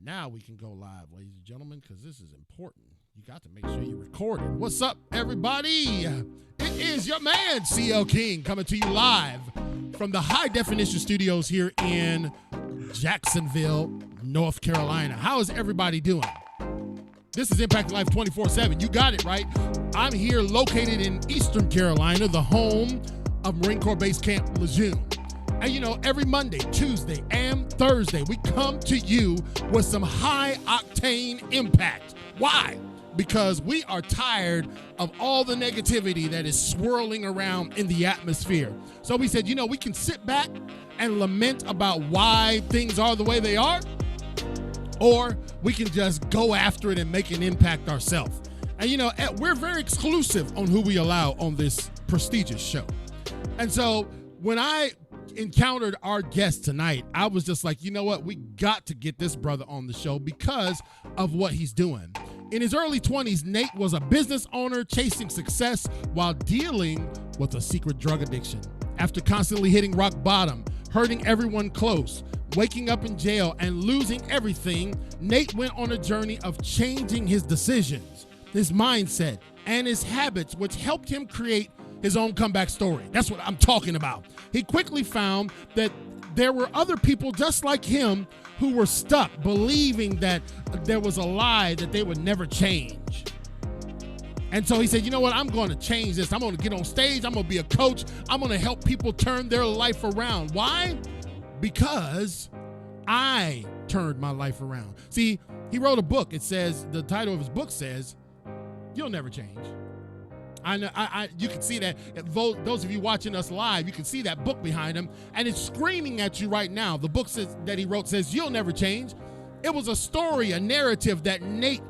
Now we can go live, ladies and gentlemen, because this is important. You got to make sure you record it. What's up, everybody? It is your man, CL King, coming to you live from the High Definition Studios here in Jacksonville, North Carolina. How is everybody doing? This is Impact Life 24/7. You got it, right? I'm here located in Eastern Carolina, the home of Marine Corps Base Camp Lejeune. And you know, every Monday, Tuesday, and Thursday, we come to you with some high-octane impact. Why? Because we are tired of all the negativity that is swirling around in the atmosphere. So we said, you know, we can sit back and lament about why things are the way they are, or we can just go after it and make an impact ourselves. And you know, we're very exclusive on who we allow on this prestigious show. And so when I encountered our guest tonight, I was just like, you know what? We got to get this brother on the show because of what he's doing. In his early 20s, Nate was a business owner chasing success while dealing with a secret drug addiction. After constantly hitting rock bottom, hurting everyone close, waking up in jail, and losing everything, Nate went on a journey of changing his decisions, his mindset, and his habits, which helped him create his own comeback story. That's what I'm talking about. He quickly found that there were other people just like him who were stuck believing that there was a lie that they would never change. And so he said, you know what? I'm going to change this. I'm going to get on stage. I'm going to be a coach. I'm going to help people turn their life around. Why? Because I turned my life around. See, he wrote a book. It says, the title of his book says, You'll Never Change. I know, you can see that. Those of you watching us live, you can see that book behind him, and it's screaming at you right now. The book that he wrote says, You'll Never Change. It was a story, a narrative that Nate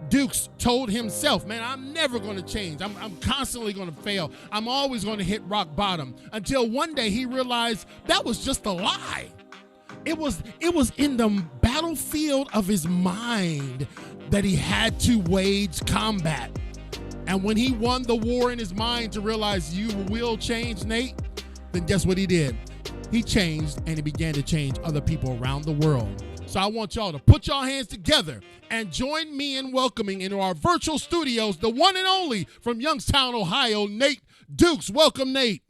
Dukes told himself, man, I'm never going to change. I'm constantly going to fail. I'm always going to hit rock bottom, until one day he realized that was just a lie. It was in the battlefield of his mind that he had to wage combat. And when he won the war in his mind to realize you will change, Nate, then guess what he did? He changed, and he began to change other people around the world. So I want y'all to put your hands together and join me in welcoming into our virtual studios the one and only from Youngstown, Ohio, Nate Dukes. Welcome, Nate.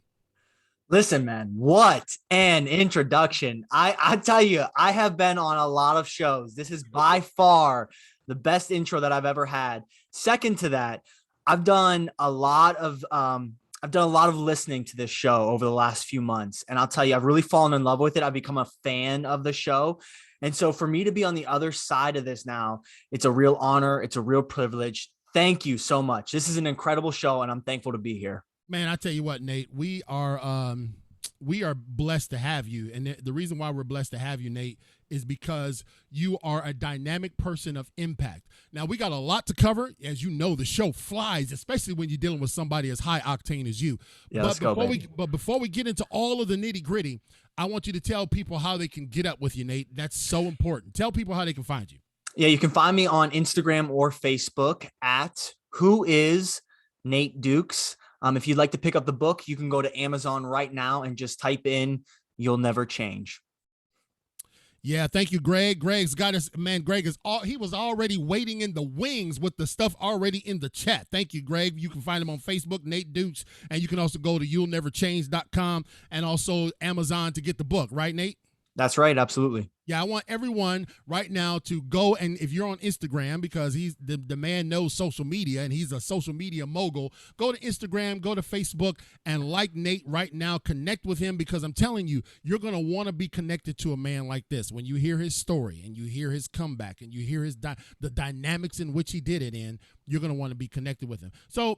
Listen, man, what an introduction. I tell you, I have been on a lot of shows. This is by far the best intro that I've ever had. Second to that, I've done a lot of listening to this show over the last few months. And I'll tell you, I've really fallen in love with it. I've become a fan of the show. And so for me to be on the other side of this now, it's a real honor. It's a real privilege. Thank you so much. This is an incredible show, and I'm thankful to be here. Man, I tell you what, Nate, we are blessed to have you. And the reason why we're blessed to have you, Nate, is because you are a dynamic person of impact. Now, we got a lot to cover. As you know, the show flies, especially when you're dealing with somebody as high octane as you. Yeah, but before we get into all of the nitty gritty, I want you to tell people how they can get up with you, Nate. That's so important. Tell people how they can find you. Yeah, you can find me on Instagram or Facebook at Who Is Nate Dukes. If you'd like to pick up the book, you can go to Amazon right now and just type in You'll Never Change. Yeah, thank you, Greg. Greg's got us, man. Greg he was already waiting in the wings with the stuff already in the chat. Thank you, Greg. You can find him on Facebook, Nate Dukes, and you can also go to you'llneverchange.com and also Amazon to get the book, right, Nate? That's right. Absolutely. Yeah, I want everyone right now to go, and if you're on Instagram, because he's the man knows social media and he's a social media mogul, go to Instagram, go to Facebook, and like Nate right now, connect with him, because I'm telling you, you're going to want to be connected to a man like this. When you hear his story and you hear his comeback and you hear the dynamics in which he did it in, you're going to want to be connected with him. So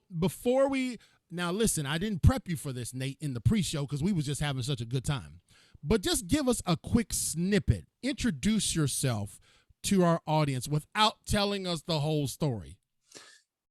now listen, I didn't prep you for this, Nate, in the pre-show because we was just having such a good time. But just give us a quick snippet. Introduce yourself to our audience without telling us the whole story.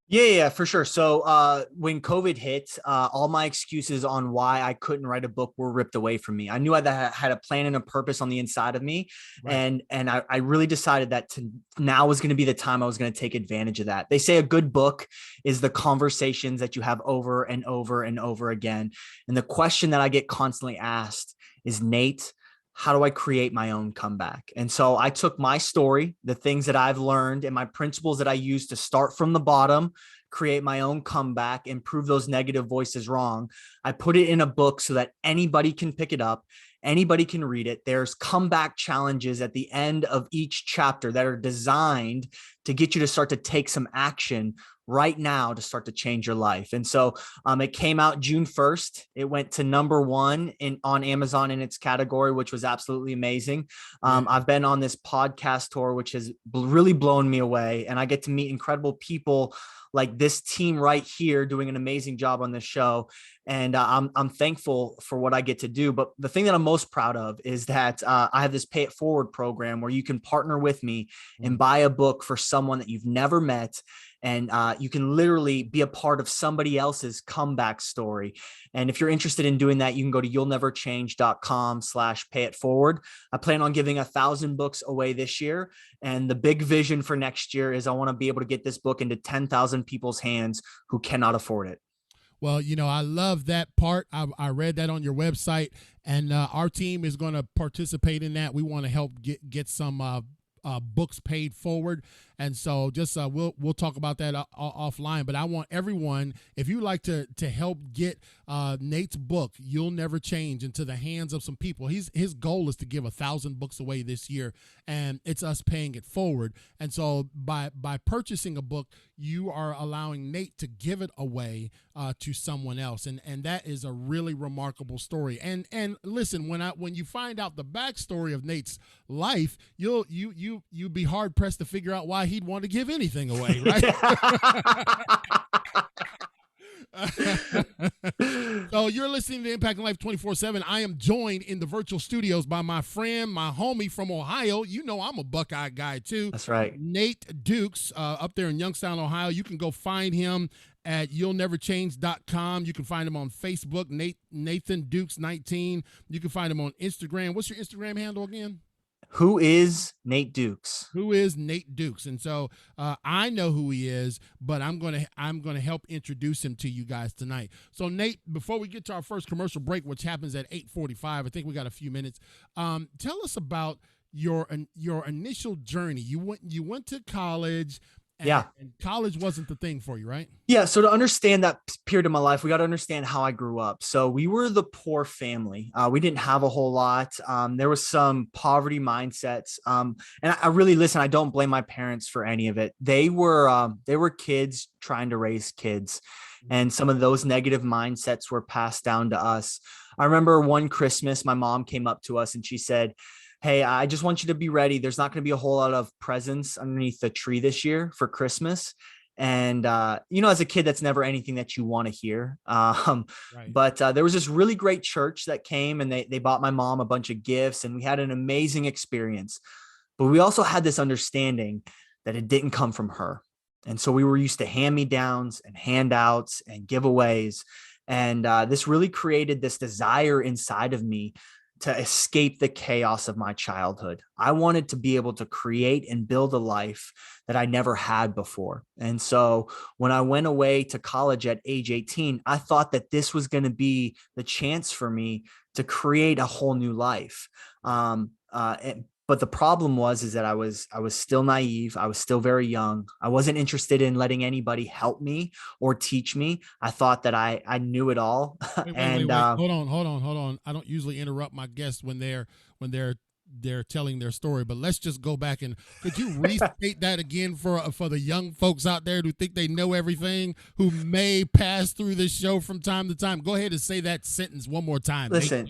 Yeah, for sure. So when COVID hit, all my excuses on why I couldn't write a book were ripped away from me. I knew I had a plan and a purpose on the inside of me. Right. And I really decided that now was going to be the time I was going to take advantage of that. They say a good book is the conversations that you have over and over and over again. And the question that I get constantly asked is, Nate, how do I create my own comeback? And so I took my story, the things that I've learned, and my principles that I use to start from the bottom, create my own comeback, and prove those negative voices wrong. I put it in a book so that anybody can pick it up. Anybody can read it. There's comeback challenges at the end of each chapter that are designed to get you to start to take some action right now to start to change your life. And so it came out June 1st. It went to #1 on Amazon in its category, which was absolutely amazing. I've been on this podcast tour, which has really blown me away. And I get to meet incredible people like this team right here doing an amazing job on this show. And I'm thankful for what I get to do. But the thing that I'm most proud of is that I have this Pay It Forward program where you can partner with me and buy a book for someone that you've never met. And you can literally be a part of somebody else's comeback story. And if you're interested in doing that, you can go to you'llneverchange.com/payitforward. I plan on giving 1,000 books away this year. And the big vision for next year is I want to be able to get this book into 10,000 people's hands who cannot afford it. Well, I love that part. I read that on your website, and our team is going to participate in that. We want to help get some books paid forward. And so just we'll talk about that offline. But I want everyone, if you like to help get Nate's book, You'll Never Change, into the hands of some people. His goal is to give 1,000 books away this year, and it's us paying it forward. And so by purchasing a book, you are allowing Nate to give it away to someone else, and that is a really remarkable story. And listen, when you find out the backstory of Nate's life, you'll be hard pressed to figure out why he'd want to give anything away, right? So you're listening to Impact Life 24/7. I am joined in the virtual studios by my friend, my homie from Ohio. I'm a Buckeye guy too. That's right. Nate Dukes, up there in Youngstown, Ohio. You can go find him at you'llneverchange.com. You can find him on Facebook, Nathan Dukes 19. You can find him on Instagram. What's your Instagram handle again? Who is Nate Dukes? Who is Nate Dukes? And so I know who he is, but I'm gonna help introduce him to you guys tonight. So Nate, before we get to our first commercial break, which happens at 8:45, I think we got a few minutes. Tell us about your initial journey. You went to college. And college wasn't the thing for you, right? Yeah. So to understand that period of my life, we got to understand how I grew up. So we were the poor family. We didn't have a whole lot. There was some poverty mindsets. And I really, listen, I don't blame my parents for any of it. They were kids trying to raise kids. And some of those negative mindsets were passed down to us. I remember one Christmas, my mom came up to us and she said, "Hey, I just want you to be ready. There's not going to be a whole lot of presents underneath the tree this year for Christmas." And, as a kid, that's never anything that you want to hear. Right. But there was this really great church that came and they bought my mom a bunch of gifts and we had an amazing experience. But we also had this understanding that it didn't come from her. And so we were used to hand-me-downs and handouts and giveaways. And this really created this desire inside of me to escape the chaos of my childhood. I wanted to be able to create and build a life that I never had before. And so when I went away to college at age 18, I thought that this was going to be the chance for me to create a whole new life. But the problem is that I was still naive. I was still very young. I wasn't interested in letting anybody help me or teach me. I thought that I knew it all. Wait. Hold on. I don't usually interrupt my guests when they're telling their story, but let's just go back and could you restate that again for the young folks out there who think they know everything, who may pass through this show from time to time? Go ahead and say that sentence one more time. Listen,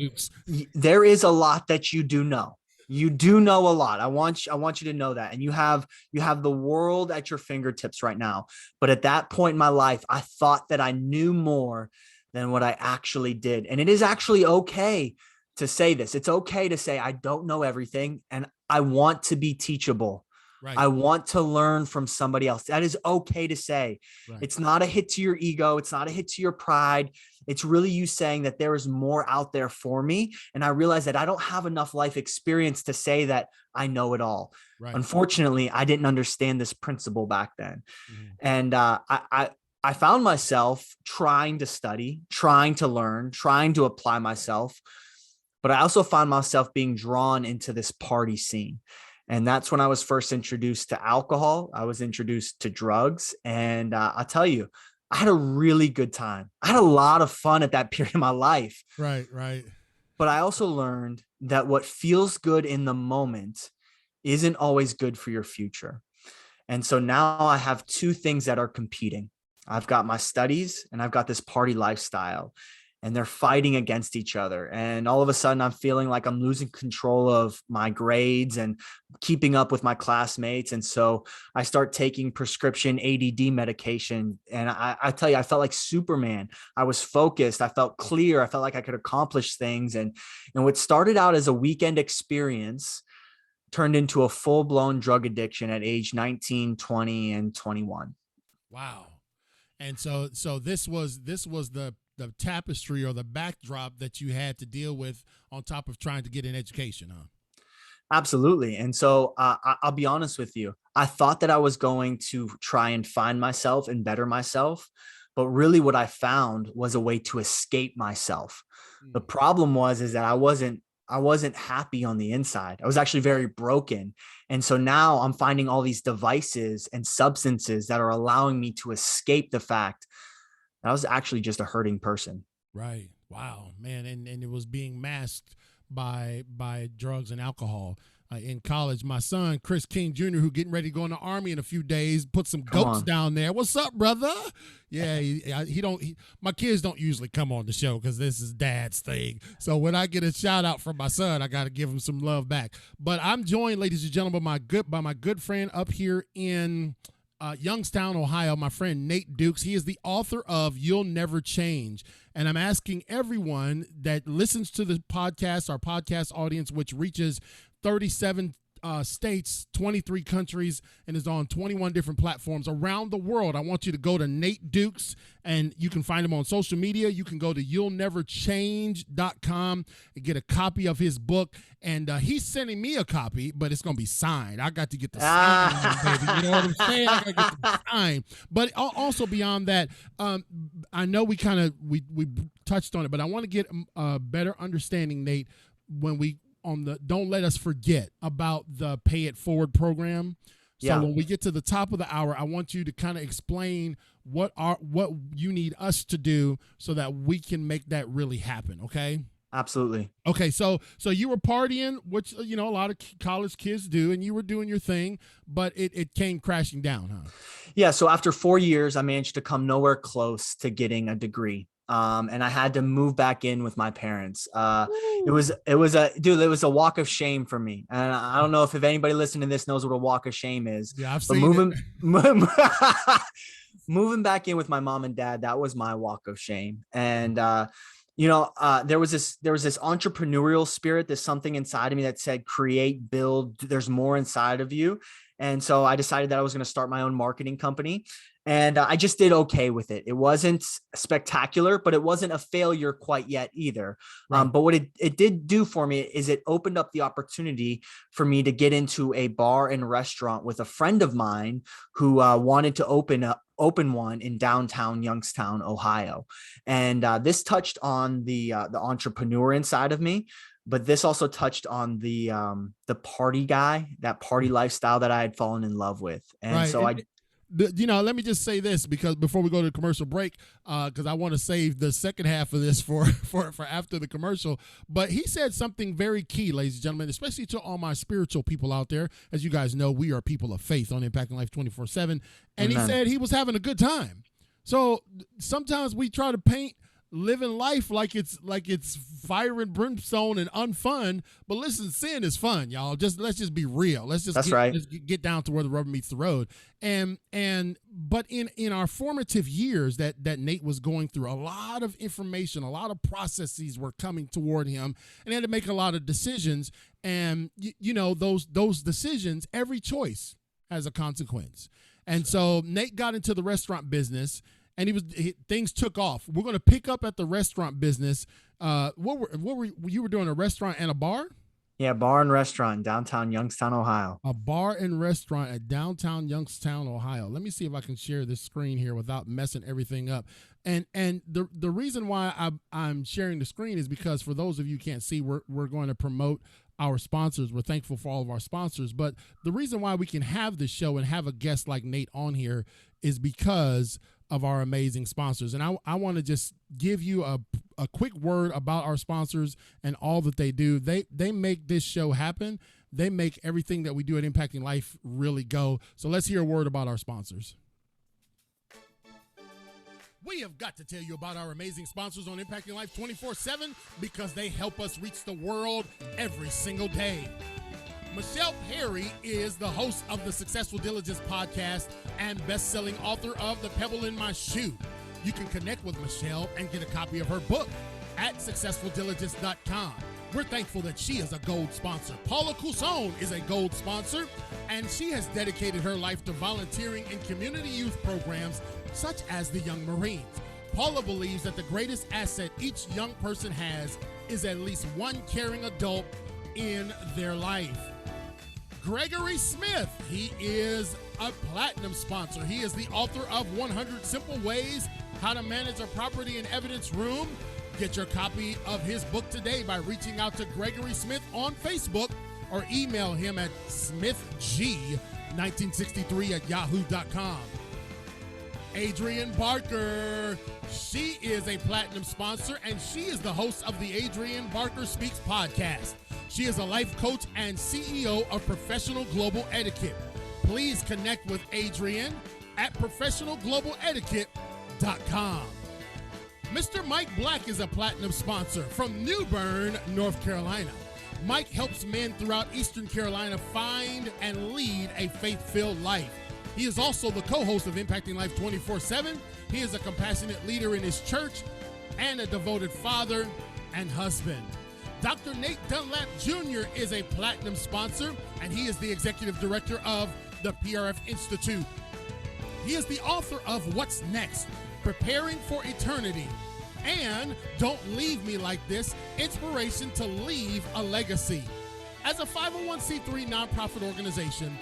there is a lot that you do know. You do know a lot. I want you to know that. And you have the world at your fingertips right now. But at that point in my life, I thought that I knew more than what I actually did. And it is actually okay to say this. It's okay to say, I don't know everything and I want to be teachable. Right. I want to learn from somebody else. That is okay to say. Right. It's not a hit to your ego. It's not a hit to your pride. It's really you saying that there is more out there for me. And I realize that I don't have enough life experience to say that I know it all. Right. Unfortunately, I didn't understand this principle back then. Mm-hmm. And I found myself trying to study, trying to learn, trying to apply myself. but I also found myself being drawn into this party scene. And that's when I was first introduced to alcohol. I was introduced to drugs. And I'll tell you, I had a really good time. I had a lot of fun at that period of my life. Right, right. But I also learned that what feels good in the moment isn't always good for your future. And so now I have two things that are competing. I've got my studies and I've got this party lifestyle, and they're fighting against each other. And all of a sudden I'm feeling like I'm losing control of my grades and keeping up with my classmates. And so I start taking prescription ADD medication. And I tell you, I felt like Superman. I was focused. I felt clear. I felt like I could accomplish things. And what started out as a weekend experience turned into a full-blown drug addiction at age 19, 20, and 21. Wow. And so this was the tapestry or the backdrop that you had to deal with on top of trying to get an education, huh? Absolutely. And so I'll be honest with you. I thought that I was going to try and find myself and better myself. But really what I found was a way to escape myself. The problem is that I wasn't happy on the inside. I was actually very broken. And so now I'm finding all these devices and substances that are allowing me to escape the fact that I was actually just a hurting person. Right. Wow, man. And it was being masked by drugs and alcohol. In college, my son, Chris King Jr., who getting ready to go in the Army in a few days, put some goats down there. What's up, brother? Yeah, my kids don't usually come on the show because this is dad's thing. So when I get a shout out from my son, I got to give him some love back. But I'm joined, ladies and gentlemen, by my good friend up here in Youngstown, Ohio, my friend Nate Dukes. He is the author of You'll Never Change. And I'm asking everyone that listens to the podcast, our podcast audience, which reaches 37 states, 23 countries, and is on 21 different platforms around the world. I want you to go to Nate Dukes, and you can find him on social media. You can go to you'llneverchange.com and get a copy of his book. And he's sending me a copy, but it's going to be signed. I got to get the sign, baby. You know what I'm saying? I got to get the sign. But also beyond that, I know we touched on it, but I want to get a better understanding, Nate, when we don't let us forget about the Pay It Forward program. So when we get to the top of the hour, I want you to kind of explain what you need us to do so that we can make that really happen. Okay. Absolutely. Okay. So you were partying, which, a lot of college kids do, and you were doing your thing, but it came crashing down, huh? Yeah. So after 4 years, I managed to come nowhere close to getting a degree. And I had to move back in with my parents. It was a walk of shame for me. And I don't know if anybody listening to this knows what a walk of shame is. Yeah, I've seen it. Moving back in with my mom and dad, that was my walk of shame. And, there was this entrepreneurial spirit. There's something inside of me that said, create, build, there's more inside of you. And so I decided that I was going to start my own marketing company. And I just did okay with it. It wasn't spectacular, but it wasn't a failure quite yet either. Right. But what it did do for me is it opened up the opportunity for me to get into a bar and restaurant with a friend of mine who wanted to open one in downtown Youngstown, Ohio. And this touched on the entrepreneur inside of me. But this also touched on the party guy, that party lifestyle that I had fallen in love with. And right. So let me just say this, because before we go to the commercial break, because I want to save the second half of this for after the commercial. But he said something very key, ladies and gentlemen, especially to all my spiritual people out there. As you guys know, we are people of faith on Impacting Life 24/7. And Amen. He said he was having a good time. So sometimes we try to paint living life like it's fire and brimstone and unfun, but listen, sin is fun, y'all. Let's just be real. Let's get down to where the rubber meets the road. But in our formative years that Nate was going through, a lot of information, a lot of processes were coming toward him, and he had to make a lot of decisions. And those decisions, every choice has a consequence. And so Nate got into the restaurant business. And things took off. We're going to pick up at the restaurant business. What were you were doing, a restaurant and a bar? Yeah, bar and restaurant in downtown Youngstown, Ohio. A bar and restaurant at downtown Youngstown, Ohio. Let me see if I can share this screen here without messing everything up. And the reason why I'm sharing the screen is because for those of you who can't see, we're going to promote our sponsors. We're thankful for all of our sponsors. But the reason why we can have this show and have a guest like Nate on here is because of our amazing sponsors. And I want to just give you a quick word about our sponsors and all that they do. They make this show happen. They make everything that we do at Impacting Life really go. So let's hear a word about our sponsors. We have got to tell you about our amazing sponsors on Impacting Life 24/7 because they help us reach the world every single day. Michelle Perry is the host of the Successful Diligence podcast and best-selling author of The Pebble in My Shoe. You can connect with Michelle and get a copy of her book at successfuldiligence.com. We're thankful that she is a gold sponsor. Paula Cousson is a gold sponsor, and she has dedicated her life to volunteering in community youth programs such as the Young Marines. Paula believes that the greatest asset each young person has is at least one caring adult in their life. Gregory Smith, he is a platinum sponsor. He is the author of 100 Simple Ways How to Manage a Property and Evidence Room. Get your copy of his book today by reaching out to Gregory Smith on Facebook or email him at smithg1963@yahoo.com. Adrienne Barker, she is a platinum sponsor and she is the host of the Adrienne Barker Speaks podcast. She is a life coach and CEO of Professional Global Etiquette. Please connect with Adrienne at professionalglobaletiquette.com. Mr. Mike Black is a platinum sponsor from New Bern, North Carolina. Mike helps men throughout Eastern Carolina find and lead a faith-filled life. He is also the co-host of Impacting Life 24/7. He is a compassionate leader in his church and a devoted father and husband. Dr. Nate Dunlap Jr. is a platinum sponsor, and he is the executive director of the PRF Institute. He is the author of What's Next? Preparing for Eternity, and Don't Leave Me Like This, Inspiration to Leave a Legacy. As a 501c3 nonprofit organization,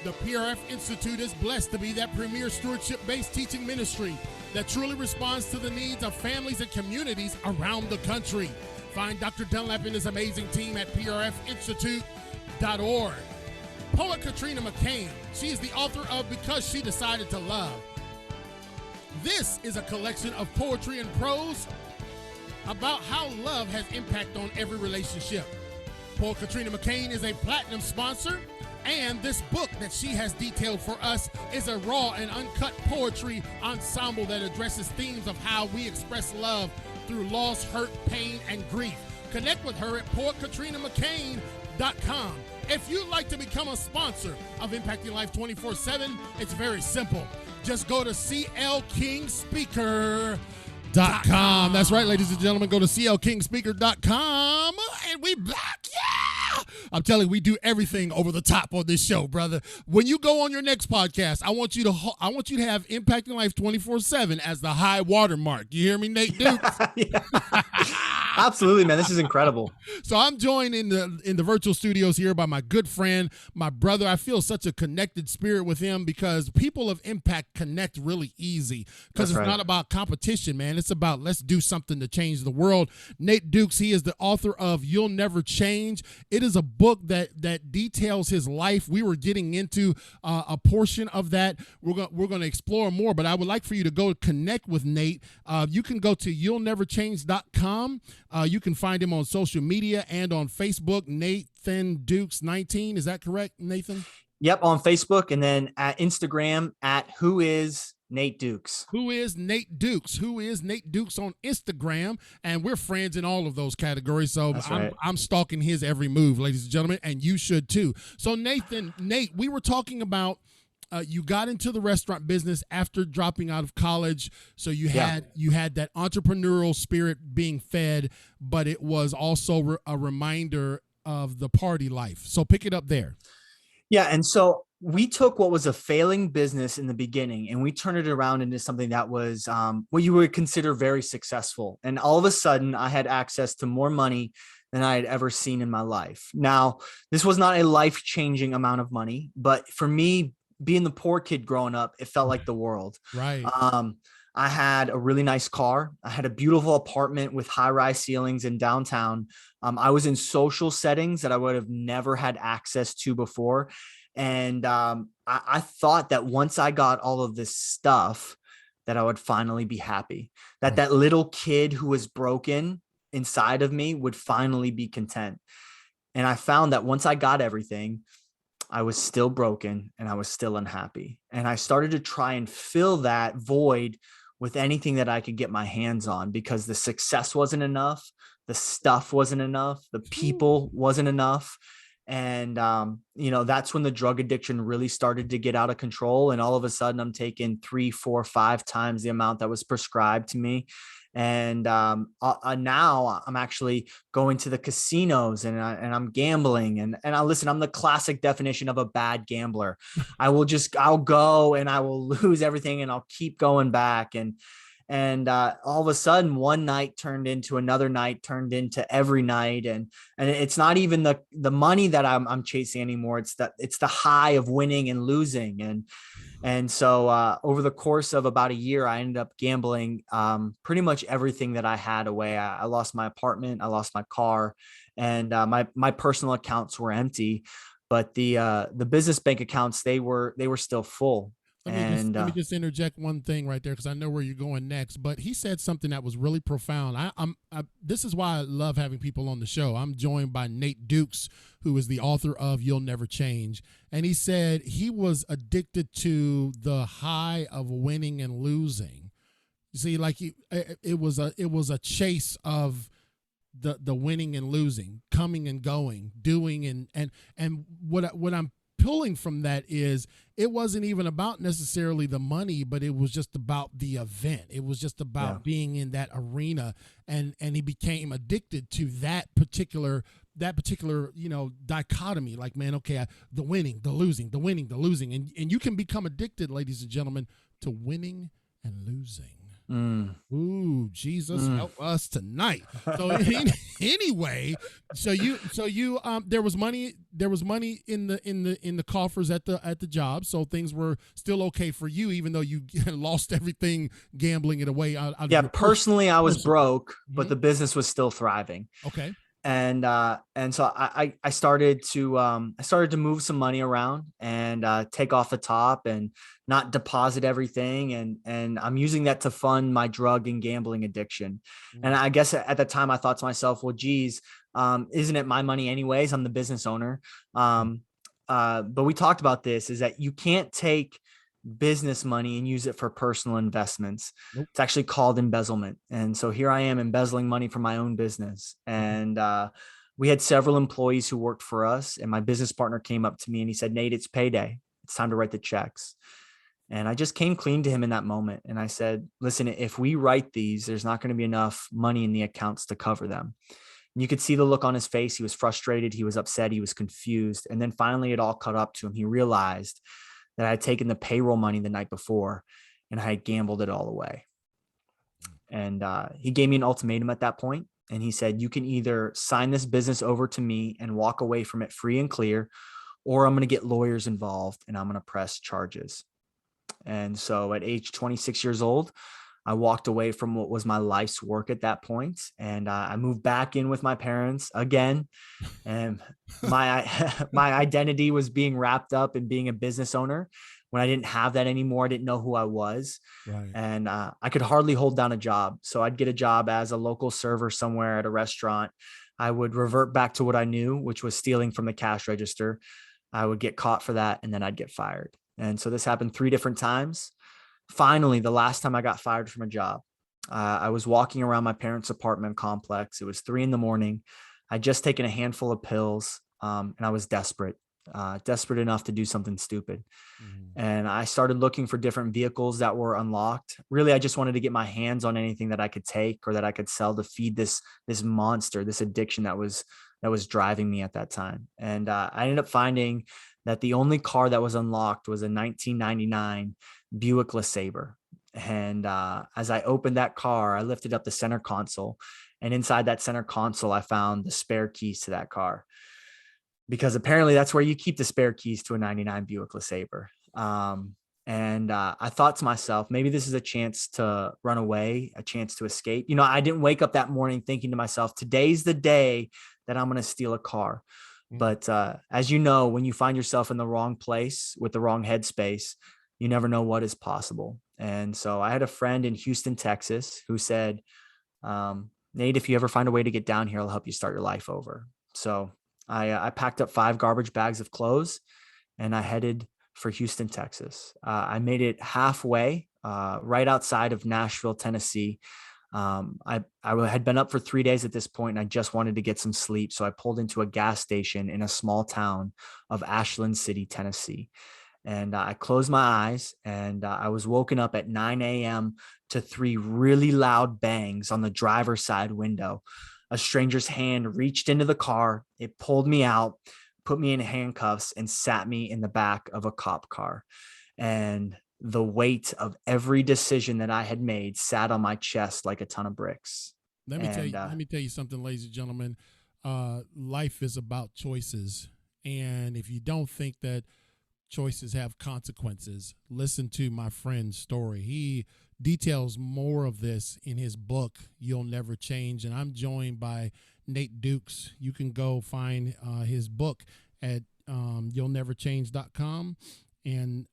the PRF Institute is blessed to be that premier stewardship-based teaching ministry that truly responds to the needs of families and communities around the country. Find Dr. Dunlap and his amazing team at prfinstitute.org. Poet Katrina McCain, she is the author of Because She Decided to Love. This is a collection of poetry and prose about how love has impact on every relationship. Poet Katrina McCain is a platinum sponsor, and this book that she has detailed for us is a raw and uncut poetry ensemble that addresses themes of how we express love through loss, hurt, pain, and grief. Connect with her at poetkatrina.mccain.com. If you'd like to become a sponsor of Impacting Life 24/7, it's very simple. Just go to clkingspeaker.com. That's right, ladies and gentlemen. Go to clkingspeaker.com, and we back. Yeah! I'm telling you, we do everything over the top on this show, brother. When you go on your next podcast, I want you to have Impacting Life 24/7 as the high watermark. You hear me, Nate Dukes? Yeah. Absolutely, man. This is incredible. So I'm joined in the virtual studios here by my good friend, my brother. I feel such a connected spirit with him because people of impact connect really easy because it's not about competition, man. It's about let's do something to change the world. Nate Dukes, he is the author of You'll Never Change. It is a book that details his life. We were getting into a portion of that. We're going to explore more, but I would like for you to go connect with Nate. You can go to you'llneverchange.com. You can find him on social media and on Facebook, Nathan Dukes 19. Is that correct, Nathan? Yep, on Facebook, and then at Instagram at Who Is Nate Dukes. Who is Nate Dukes? Who is Nate Dukes on Instagram? And we're friends in all of those categories. So I'm stalking his every move, ladies and gentlemen, and you should too. So Nate, we were talking about you got into the restaurant business after dropping out of college. So you had that entrepreneurial spirit being fed, but it was also a reminder of the party life. So pick it up there. Yeah. And so we took what was a failing business in the beginning and we turned it around into something that was what you would consider very successful. And all of a sudden I had access to more money than I had ever seen in my life. Now, this was not a life-changing amount of money, but for me, being the poor kid growing up, it felt like the world. Right. Um, I had a really nice car. I had a beautiful apartment with high-rise ceilings in downtown. I was in social settings that I would have never had access to before. And I thought that once I got all of this stuff, that I would finally be happy, that Right. that little kid who was broken inside of me would finally be content. And I found that once I got everything, I was still broken and I was still unhappy. And I started to try and fill that void with anything that I could get my hands on, because the success wasn't enough. The stuff wasn't enough. The people wasn't enough. And, that's when the drug addiction really started to get out of control. And all of a sudden I'm taking 3, 4, 5 times the amount that was prescribed to me. And now I'm actually going to the casinos, and I'm gambling, and I listen, I'm the classic definition of a bad gambler. I'll go and I will lose everything, and I'll keep going back. And all of a sudden one night turned into another night, turned into every night. And it's not even the money that I'm chasing anymore. It's the high of winning and losing. And so over the course of about a year, I ended up gambling pretty much everything that I had away. I lost my apartment, I lost my car, and my personal accounts were empty, but the business bank accounts, they were still full. And Let me just interject one thing right there, because I know where you're going next. But he said something that was really profound. This is why I love having people on the show. I'm joined by Nate Dukes, who is the author of You'll Never Change, and he said he was addicted to the high of winning and losing. You see, like it was a chase of the winning and losing, coming and going, doing and what I'm pulling from that is it wasn't even about necessarily the money, but it was just about the event. It was just about being in that arena, and he became addicted to that particular dichotomy. Like, man, okay, the winning, the losing, the winning, the losing, and you can become addicted, ladies and gentlemen, to winning and losing. Ooh, Jesus, help us tonight. So anyway, so you there was money in the coffers at the job, so things were still okay for you, even though you lost everything gambling it away. Personally, I was broke, but the business was still thriving. Okay. And so I started to move some money around and take off the top and not deposit everything, and I'm using that to fund my drug and gambling addiction. And I guess at the time I thought to myself, well, geez, isn't it my money anyways? I'm the business owner. But we talked about this, is that you can't take business money and use it for personal investments. Nope. It's actually called embezzlement. And so here I am embezzling money from my own business. And we had several employees who worked for us, and my business partner came up to me and he said, Nate, it's payday. It's time to write the checks. And I just came clean to him in that moment. And I said, listen, if we write these, there's not going to be enough money in the accounts to cover them. And you could see the look on his face. He was frustrated. He was upset. He was confused. And then finally it all caught up to him. He realized that I had taken the payroll money the night before and I had gambled it all away. And he gave me an ultimatum at that point. And he said, you can either sign this business over to me and walk away from it free and clear, or I'm going to get lawyers involved and I'm going to press charges. And so at age 26 years old, I walked away from what was my life's work at that point, and I moved back in with my parents again. And my identity was being wrapped up in being a business owner. When I didn't have that anymore, I didn't know who I was. Right. And I could hardly hold down a job. So I'd get a job as a local server somewhere at a restaurant. I would revert back to what I knew, which was stealing from the cash register. I would get caught for that, and then I'd get fired. And so this happened 3 different times. Finally, the last time I got fired from a job, I was walking around my parents' apartment complex. It was 3 a.m. I'd just taken a handful of pills, and I was desperate enough to do something stupid. And I started looking for different vehicles that were unlocked. Really, I just wanted to get my hands on anything that I could take or that I could sell to feed this monster, this addiction that was driving me at that time. And I ended up finding that the only car that was unlocked was a 1999 Buick LeSabre. And as I opened that car, I lifted up the center console, And inside that center console, I found the spare keys to that car, because apparently that's where you keep the spare keys to a 99 Buick LeSabre. And I thought to myself, maybe this is a chance to run away, a chance to escape. You know, I didn't wake up that morning thinking to myself, today's the day that I'm going to steal a car. But as you know, when you find yourself in the wrong place with the wrong headspace, you never know what is possible. And so I had a friend in Houston, Texas, who said, Nate, if you ever find a way to get down here, I'll help you start your life over. So I packed up 5 garbage bags of clothes and I headed for Houston, Texas. I made it halfway, right outside of Nashville, Tennessee. I had been up for 3 days at this point, and I just wanted to get some sleep. So I pulled into a gas station in a small town of Ashland City, Tennessee. And I closed my eyes, and I was woken up at 9 a.m. to 3 really loud bangs on the driver's side window. A stranger's hand reached into the car. It pulled me out, put me in handcuffs, and sat me in the back of a cop car. And the weight of every decision that I had made sat on my chest like a ton of bricks. Let me tell you something, ladies and gentlemen. Life is about choices. And if you don't think that choices have consequences, listen to my friend's story. He details more of this in his book, You'll Never Change. And I'm joined by Nate Dukes. You can go find his book at you'llneverchange.com. And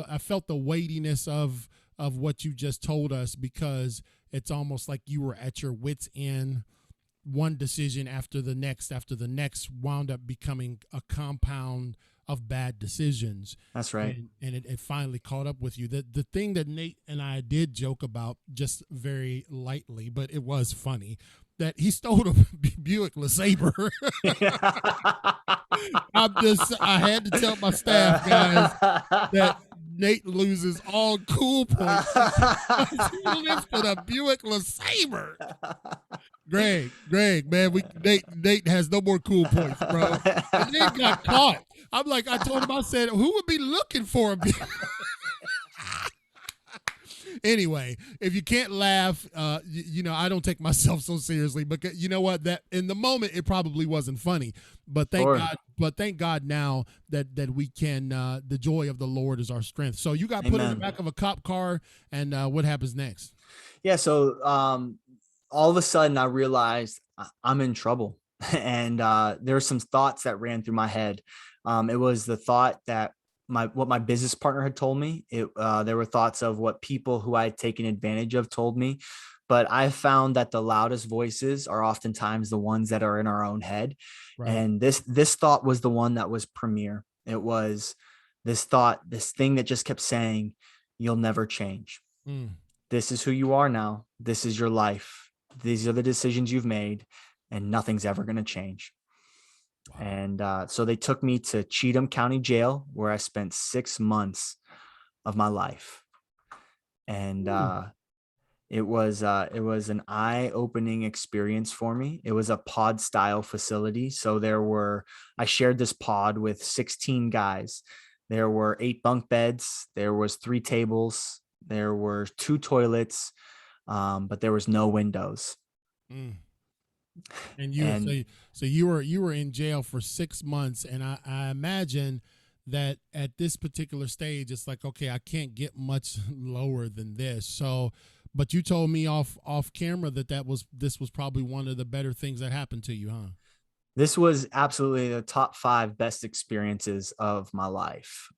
I felt the weightiness of what you just told us, because it's almost like you were at your wit's end. One decision after the next wound up becoming a compound of bad decisions. That's right. And it finally caught up with you. The thing that Nate and I did joke about just very lightly, but it was funny, that he stole a Buick LeSabre. I had to tell my staff, guys, that Nate loses all cool points. He lifted a Buick LeSabre. Greg, man, Nate has no more cool points, bro. And Nate got caught. I'm like, I told him, I said, who would be looking for him? Anyway, if you can't laugh, I don't take myself so seriously, but you know what? That in the moment, it probably wasn't funny, but thank God now that we can, the joy of the Lord is our strength. So you got put in the back of a cop car, and what happens next? Yeah. So, all of a sudden I realized I'm in trouble. And there were some thoughts that ran through my head. It was the thought that what my business partner had told me. There were thoughts of what people who I had taken advantage of told me. But I found that the loudest voices are oftentimes the ones that are in our own head. Right. And this thought was the one that was premier. It was this thing that just kept saying, you'll never change. This is who you are now. This is your life. These are the decisions you've made, and nothing's ever going to change. Wow. And so they took me to Cheatham County Jail, where I spent 6 months of my life. And it was an eye-opening experience for me. It was a pod style facility. So I shared this pod with 16 guys. There were 8 bunk beds. There was 3 tables. There were 2 toilets. But there was no windows. And you were in jail for 6 months, and I imagine that at this particular stage, it's like, okay, I can't get much lower than this. So, but you told me off camera that this was probably one of the better things that happened to you, huh? This was absolutely the top 5 best experiences of my life.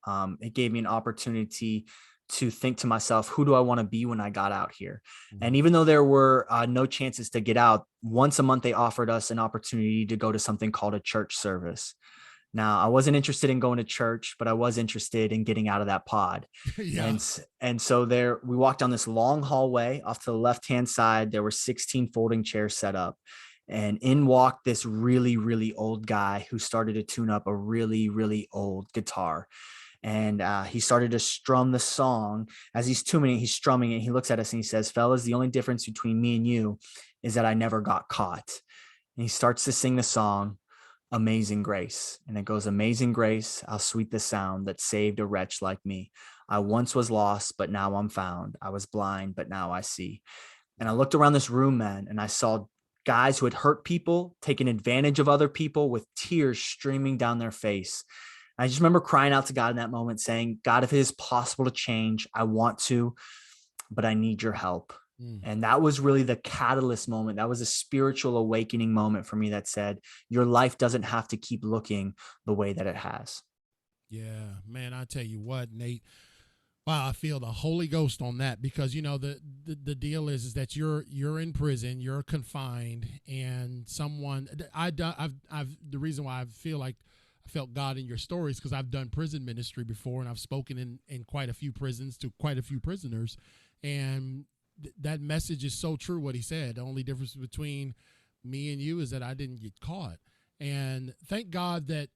It gave me an opportunity to think to myself, who do I want to be when I got out here? And even though there were no chances to get out, once a month they offered us an opportunity to go to something called a church service. Now, I wasn't interested in going to church, but I was interested in getting out of that pod. Yeah. And so we walked down this long hallway. Off to the left-hand side, there were 16 folding chairs set up. And in walked this really, really old guy who started to tune up a really, really old guitar. And he started to strum the song. As he's tuning it, he's strumming it. He looks at us and he says, fellas, the only difference between me and you is that I never got caught. And he starts to sing the song, Amazing Grace. And it goes, amazing grace, how sweet the sound that saved a wretch like me. I once was lost, but now I'm found. I was blind, but now I see. And I looked around this room, man, and I saw guys who had hurt people, taken advantage of other people with tears streaming down their face. I just remember crying out to God in that moment saying, God, if it is possible to change, I want to, but I need your help. And that was really the catalyst moment. That was a spiritual awakening moment for me that said, your life doesn't have to keep looking the way that it has. Yeah, man, I tell you what, Nate. Wow, I feel the Holy Ghost on that, because the deal is that you're in prison, you're confined, and someone I've the reason why I feel like I felt God in your stories, because I've done prison ministry before, and I've spoken in quite a few prisons to quite a few prisoners, and that message is so true. What he said, the only difference between me and you is that I didn't get caught, and thank God that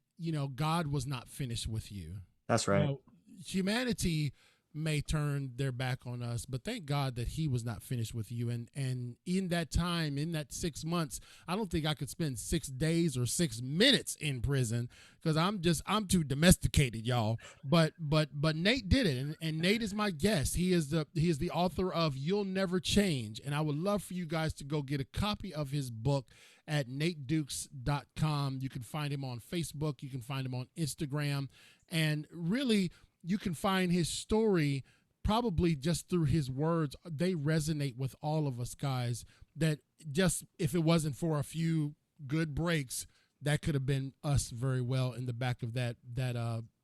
God was not finished with you. That's right. Humanity may turn their back on us, but thank God that he was not finished with you. And in that time, in that 6 months, I don't think I could spend 6 days or 6 minutes in prison, because I'm too domesticated, y'all. But Nate did it, and Nate is my guest. He is the author of You'll Never Change, and I would love for you guys to go get a copy of his book at natedukes.com. You can find him on Facebook, you can find him on Instagram, and really, you can find his story probably just through his words. They resonate with all of us guys, that just if it wasn't for a few good breaks, that could have been us very well in the back of that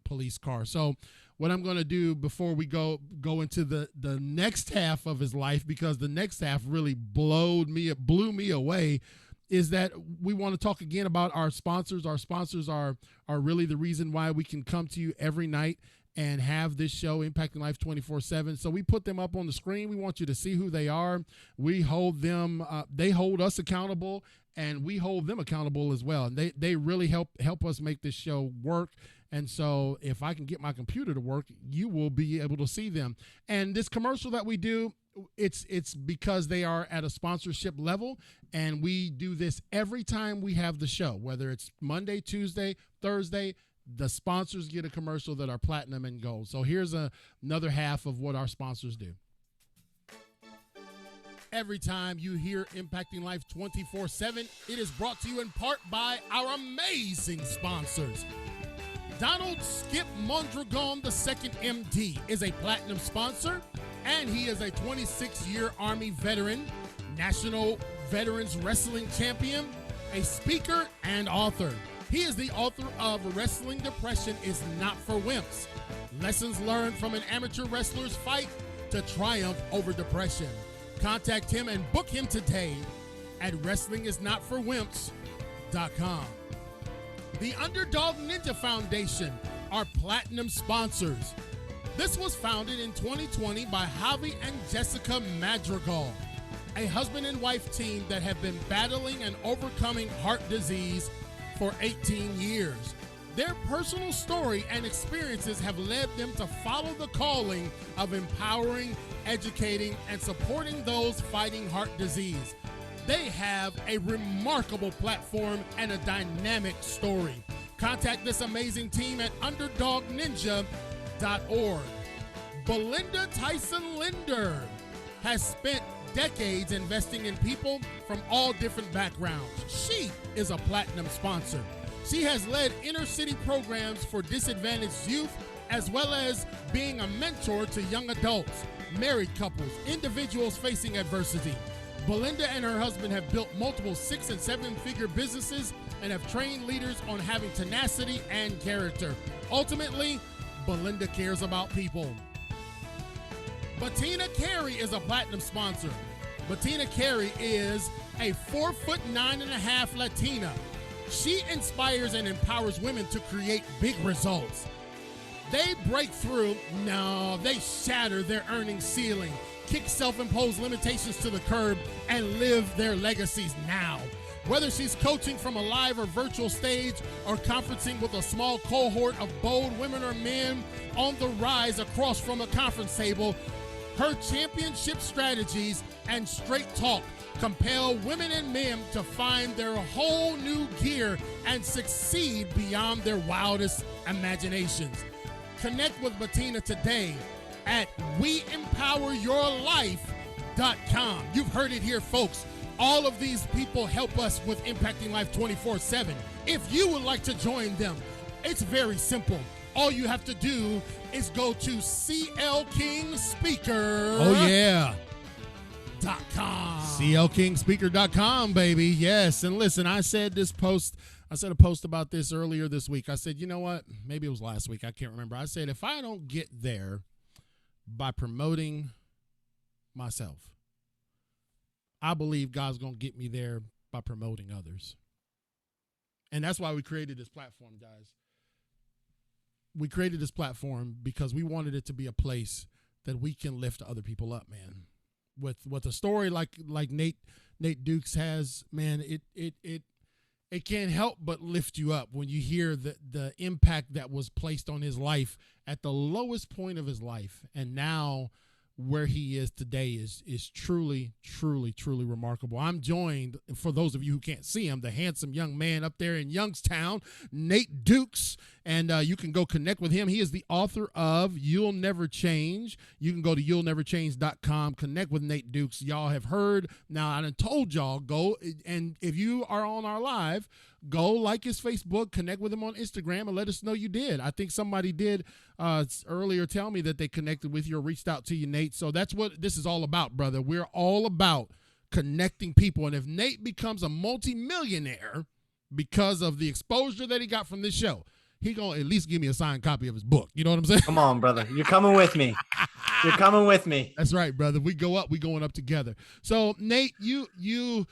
police car. So what I'm going to do before we go into the next half of his life, because the next half really blew me away, is that we want to talk again about our sponsors. Our sponsors are really the reason why we can come to you every night and have this show Impacting Life 24/7. So we put them up on the screen. We want you to see who they are. We hold them, they hold us accountable, and we hold them accountable as well. And they really help us make this show work. And so if I can get my computer to work, you will be able to see them. And this commercial that we do, it's because they are at a sponsorship level, and we do this every time we have the show, whether it's Monday, Tuesday, Thursday. The sponsors get a commercial that are platinum and gold. So here's another half of what our sponsors do. Every time you hear Impacting Life 24/7, it is brought to you in part by our amazing sponsors. Donald Skip Mondragon II, MD, is a platinum sponsor, and he is a 26-year Army veteran, National Veterans Wrestling Champion, a speaker, and author. He is the author of Wrestling Depression is Not for Wimps. Lessons learned from an amateur wrestler's fight to triumph over depression. Contact him and book him today at wrestlingisnotforwimps.com. The Underdog Ninja Foundation are platinum sponsors. This was founded in 2020 by Javi and Jessica Madrigal, a husband and wife team that have been battling and overcoming heart disease for 18 years. Their personal story and experiences have led them to follow the calling of empowering, educating, and supporting those fighting heart disease. They have a remarkable platform and a dynamic story. Contact this amazing team at underdogninja.org. Belinda Tyson Linder has spent decades investing in people from all different backgrounds. She is a platinum sponsor. She has led inner city programs for disadvantaged youth, as well as being a mentor to young adults, married couples, individuals facing adversity. Belinda and her husband have built multiple 6- and 7-figure businesses and have trained leaders on having tenacity and character. Ultimately, Belinda cares about people. Bettina Carey is a platinum sponsor. Bettina Carey is a 4'9.5" Latina. She inspires and empowers women to create big results. They break through, they shatter their earnings ceiling, kick self-imposed limitations to the curb, and live their legacies now. Whether she's coaching from a live or virtual stage or conferencing with a small cohort of bold women or men on the rise across from a conference table, her championship strategies and straight talk compel women and men to find their whole new gear and succeed beyond their wildest imaginations. Connect with Bettina today at weempoweryourlife.com. You've heard it here, folks. All of these people help us with Impacting Life 24/7. If you would like to join them, it's very simple. All you have to do is go to CLKingspeaker. Oh, yeah. CLKingspeaker.com, baby. Yes. And listen, I said a post about this earlier this week. I said, you know what? Maybe it was last week. I can't remember. I said, if I don't get there by promoting myself, I believe God's going to get me there by promoting others. And that's why we created this platform, guys. We created this platform because we wanted it to be a place that we can lift other people up, man. With a story like Nate Dukes has, man, it can't help but lift you up when you hear the impact that was placed on his life at the lowest point of his life, and now where he is today is truly, truly, truly remarkable. I'm joined, for those of you who can't see him, the handsome young man up there in Youngstown, Nate Dukes, and you can go connect with him. He is the author of You'll Never Change. You can go to you'llneverchange.com, connect with Nate Dukes. Y'all have heard. Now, I done told y'all, go, and if you are on our live, go like his Facebook, connect with him on Instagram, and let us know you did. I think somebody did earlier tell me that they connected with you or reached out to you, Nate. So that's what this is all about, brother. We're all about connecting people. And if Nate becomes a multimillionaire because of the exposure that he got from this show, he gonna at least give me a signed copy of his book. You know what I'm saying? Come on, brother. You're coming with me. You're coming with me. That's right, brother. We go up, we going up together. So Nate, you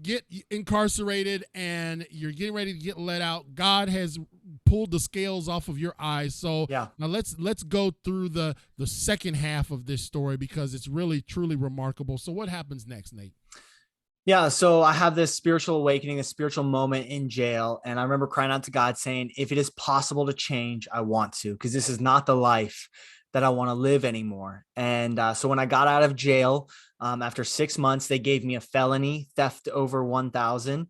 get incarcerated and you're getting ready to get let out. God has pulled the scales off of your eyes. So yeah. Now let's go through the second half of this story because it's really, truly remarkable. So what happens next, Nate? Yeah, so I have this spiritual awakening, a spiritual moment in jail. And I remember crying out to God saying, if it is possible to change, I want to, because this is not the life that I want to live anymore. And so when I got out of jail, after 6 months, they gave me a felony, theft over 1,000,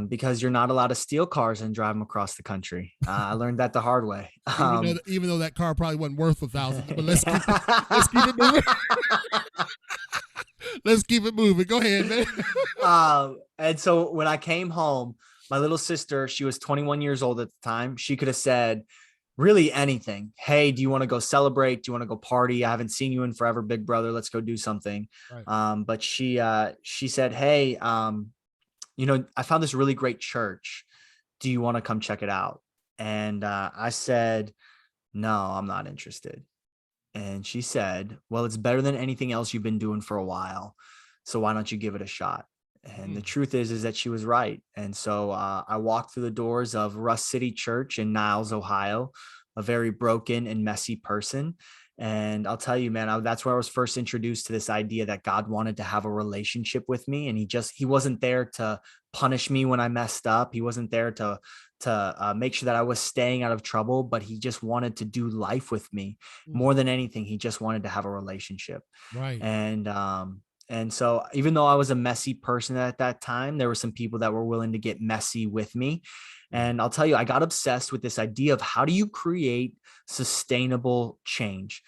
because you're not allowed to steal cars and drive them across the country. I learned that the hard way. Even though that car probably wasn't worth 1,000, but let's keep it moving. Let's keep it moving. Go ahead, man. And so when I came home, my little sister, she was 21 years old at the time. She could have said really anything. Hey, do you want to go celebrate? Do you want to go party? I haven't seen you in forever, big brother. Let's go do something. Right. But she said, hey, I found this really great church. Do you want to come check it out? And I said, no, I'm not interested. And she said, well, it's better than anything else you've been doing for a while. So why don't you give it a shot? And the truth is that she was right. And so I walked through the doors of Russ City Church in Niles, Ohio, a very broken and messy person. And I'll tell you, man, that's where I was first introduced to this idea that God wanted to have a relationship with me. And he wasn't there to punish me when I messed up. He wasn't there to make sure that I was staying out of trouble, but he just wanted to do life with me more than anything. He just wanted to have a relationship. Right. And so even though I was a messy person at that time, there were some people that were willing to get messy with me. And I'll tell you, I got obsessed with this idea of how do you create sustainable change?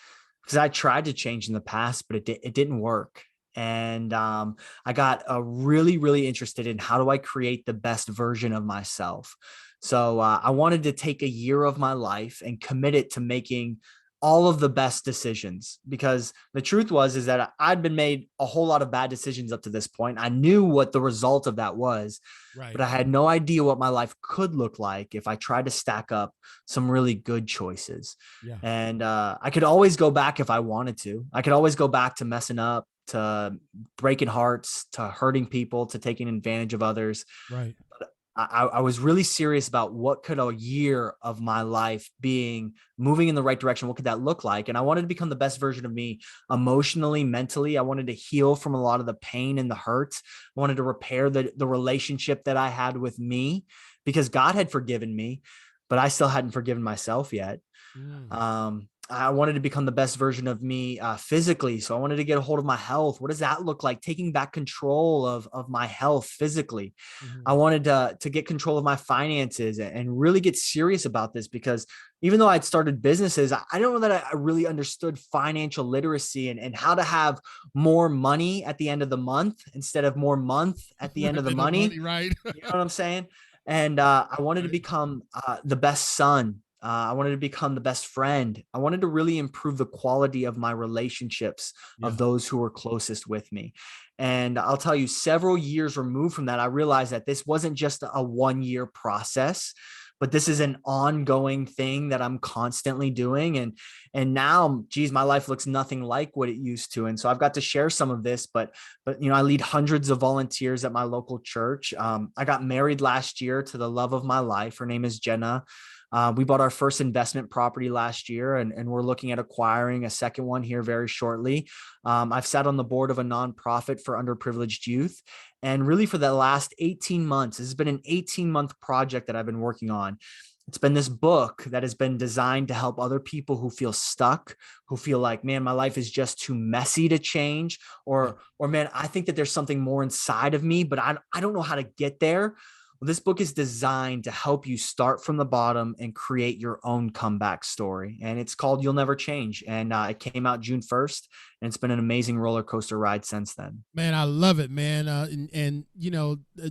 Because I tried to change in the past, but it didn't work. And I got really, really interested in how do I create the best version of myself? So I wanted to take a year of my life and commit it to making all of the best decisions, because the truth is that I'd been made a whole lot of bad decisions up to this point. I knew what the result of that was, right, but I had no idea what my life could look like if I tried to stack up some really good choices. Yeah. And I could always go back if I wanted to. I could always go back to messing up, to breaking hearts, to hurting people, to taking advantage of others. Right. But I was really serious about what could a year of my life moving in the right direction, what could that look like? And I wanted to become the best version of me emotionally, mentally. I wanted to heal from a lot of the pain and the hurts. I wanted to repair the relationship that I had with me, because God had forgiven me, but I still hadn't forgiven myself yet. I wanted to become the best version of me physically. So I wanted to get a hold of my health. What does that look like? Taking back control of my health physically. Mhm. I wanted to get control of my finances and really get serious about this, because even though I'd started businesses, I don't know that I really understood financial literacy and how to have more money at the end of the month instead of more month at the end of the Bit of money. money, right? You know what I'm saying? And I wanted to Right. become the best son. I wanted to become the best friend. I wanted to really improve the quality of my relationships of Yeah. those who were closest with me. And I'll tell you, several years removed from that, I realized that this wasn't just a 1 year process, but this is an ongoing thing that I'm constantly doing. And now, geez, my life looks nothing like what it used to. And so I've got to share some of this, but I lead hundreds of volunteers at my local church. I got married last year to the love of my life. Her name is Jenna. We bought our first investment property last year, and we're looking at acquiring a second one here very shortly. I've sat on the board of a nonprofit for underprivileged youth. And really, for the last 18 months, this has been an 18-month project that I've been working on. It's been this book that has been designed to help other people who feel stuck, who feel like, man, my life is just too messy to change, Yeah. or man, I think that there's something more inside of me, but I don't know how to get there. Well, this book is designed to help you start from the bottom and create your own comeback story. And it's called You'll Never Change. And it came out June 1st. And it's been an amazing roller coaster ride since then. Man, I love it, man. And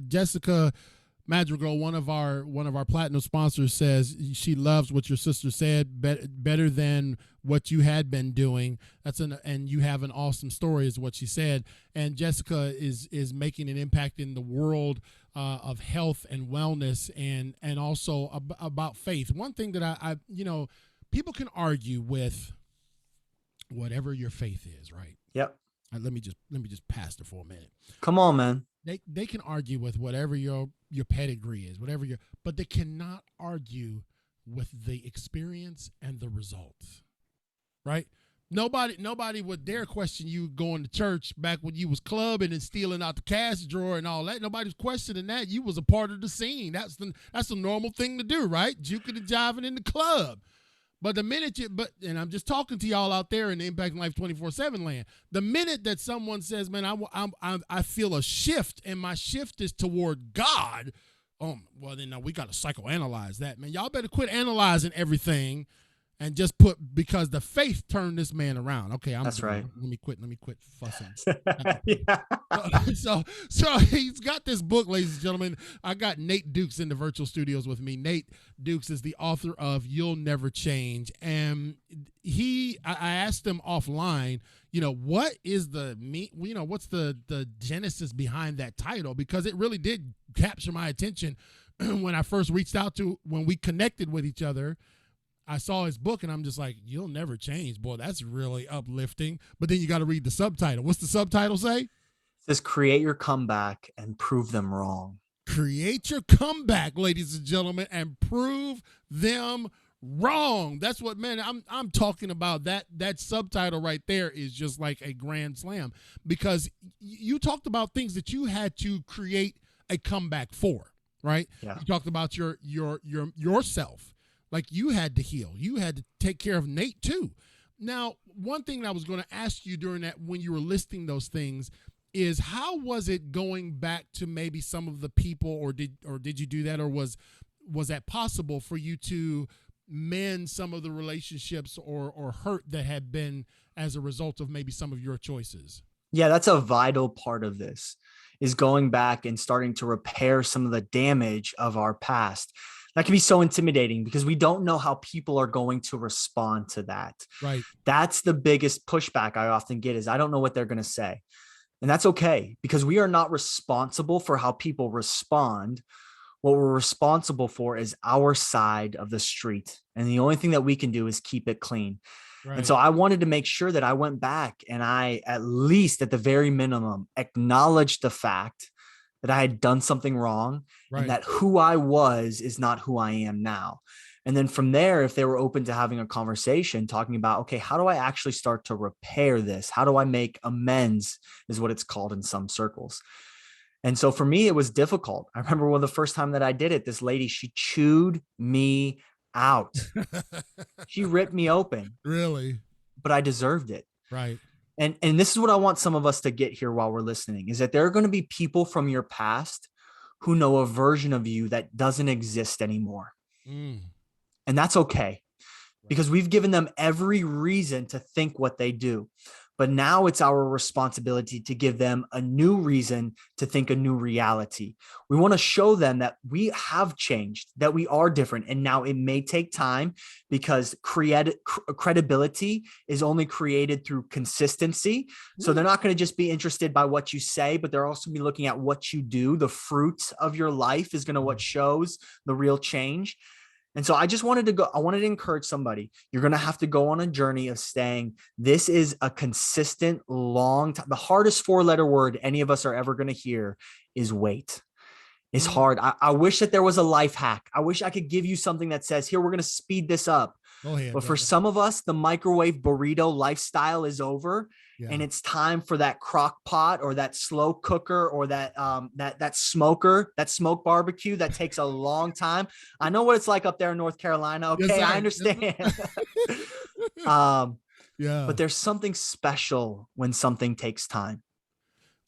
Jessica Madrigal, one of our platinum sponsors, says she loves what your sister said, better than what you had been doing. And you have an awesome story, is what she said. And Jessica is making an impact in the world of health and wellness, and also about faith. One thing that I people can argue with whatever your faith is, right? Yep. Let me just pastor for a minute. Come on, man. They can argue with whatever your pedigree is, but they cannot argue with the experience and the results, right? Nobody would dare question you going to church back when you was clubbing and stealing out the cash drawer and all that. Nobody's questioning that. You was a part of the scene. That's a normal thing to do, right? Juking and jiving in the club. But the minute and I'm just talking to y'all out there in the Impact Life 24/7 land. The minute that someone says, "Man, I feel a shift, and my shift is toward God," well then we got to psychoanalyze that, man. Y'all better quit analyzing everything, and just put, because the faith turned this man around. Okay, That's right. Let me quit fussing. Yeah. So he's got this book, ladies and gentlemen. I got Nate Dukes in the virtual studios with me. Nate Dukes is the author of You'll Never Change. And I asked him offline, what is what's the genesis behind that title? Because it really did capture my attention when I first reached out when we connected with each other. I saw his book and I'm just like, You'll Never Change. Boy, that's really uplifting. But then you got to read the subtitle. What's the subtitle say? It says, create your comeback and prove them wrong. Create your comeback, ladies and gentlemen, and prove them wrong. That's what, man, I'm talking about. That subtitle right there is just like a grand slam, because you talked about things that you had to create a comeback for, right? Yeah. You talked about yourself. Like, you had to heal. You had to take care of Nate too. Now, one thing I was going to ask you during that, when you were listing those things, is how was it going back to maybe some of the people, or did you do that, or was that possible for you to mend some of the relationships or hurt that had been as a result of maybe some of your choices? Yeah, that's a vital part of this, is going back and starting to repair some of the damage of our past. That can be so intimidating because we don't know how people are going to respond to that. Right. That's the biggest pushback I often get, is I don't know what they're going to say. And that's okay, because we are not responsible for how people respond. What we're responsible for is our side of the street. And the only thing that we can do is keep it clean. Right. And so I wanted to make sure that I went back and I, at least at the very minimum, acknowledged the fact that I had done something wrong, right, and that who I was is not who I am now. And then from there, if they were open to having a conversation, talking about, okay, how do I actually start to repair this? How do I make amends, is what it's called in some circles. And so for me, it was difficult. I remember the first time that I did it, this lady, she chewed me out. She ripped me open, Really? but I deserved it. Right. And this is what I want some of us to get here while we're listening, is that there are going to be people from your past who know a version of you that doesn't exist anymore. Mm. And that's okay, because we've given them every reason to think what they do. But now it's our responsibility to give them a new reason to think a new reality. We want to show them that we have changed, that we are different. And now it may take time, because credibility is only created through consistency. So they're not going to just be interested by what you say, but they're also be looking at what you do. The fruits of your life is going to what shows the real change. And so I wanted to encourage somebody. You're going to have to go on a journey of saying, this is a consistent, long time. The hardest 4-letter word any of us are ever going to hear is wait. It's hard. I wish that there was a life hack. I wish I could give you something that says, here, we're going to speed this up. Go ahead, but for brother. some of us, the microwave burrito lifestyle is over. Yeah. And it's time for that crock pot or that slow cooker or that smoker, that smoke barbecue that takes a long time. I know what it's like up there in North Carolina. Okay, yes, I understand. Yeah. But there's something special when something takes time.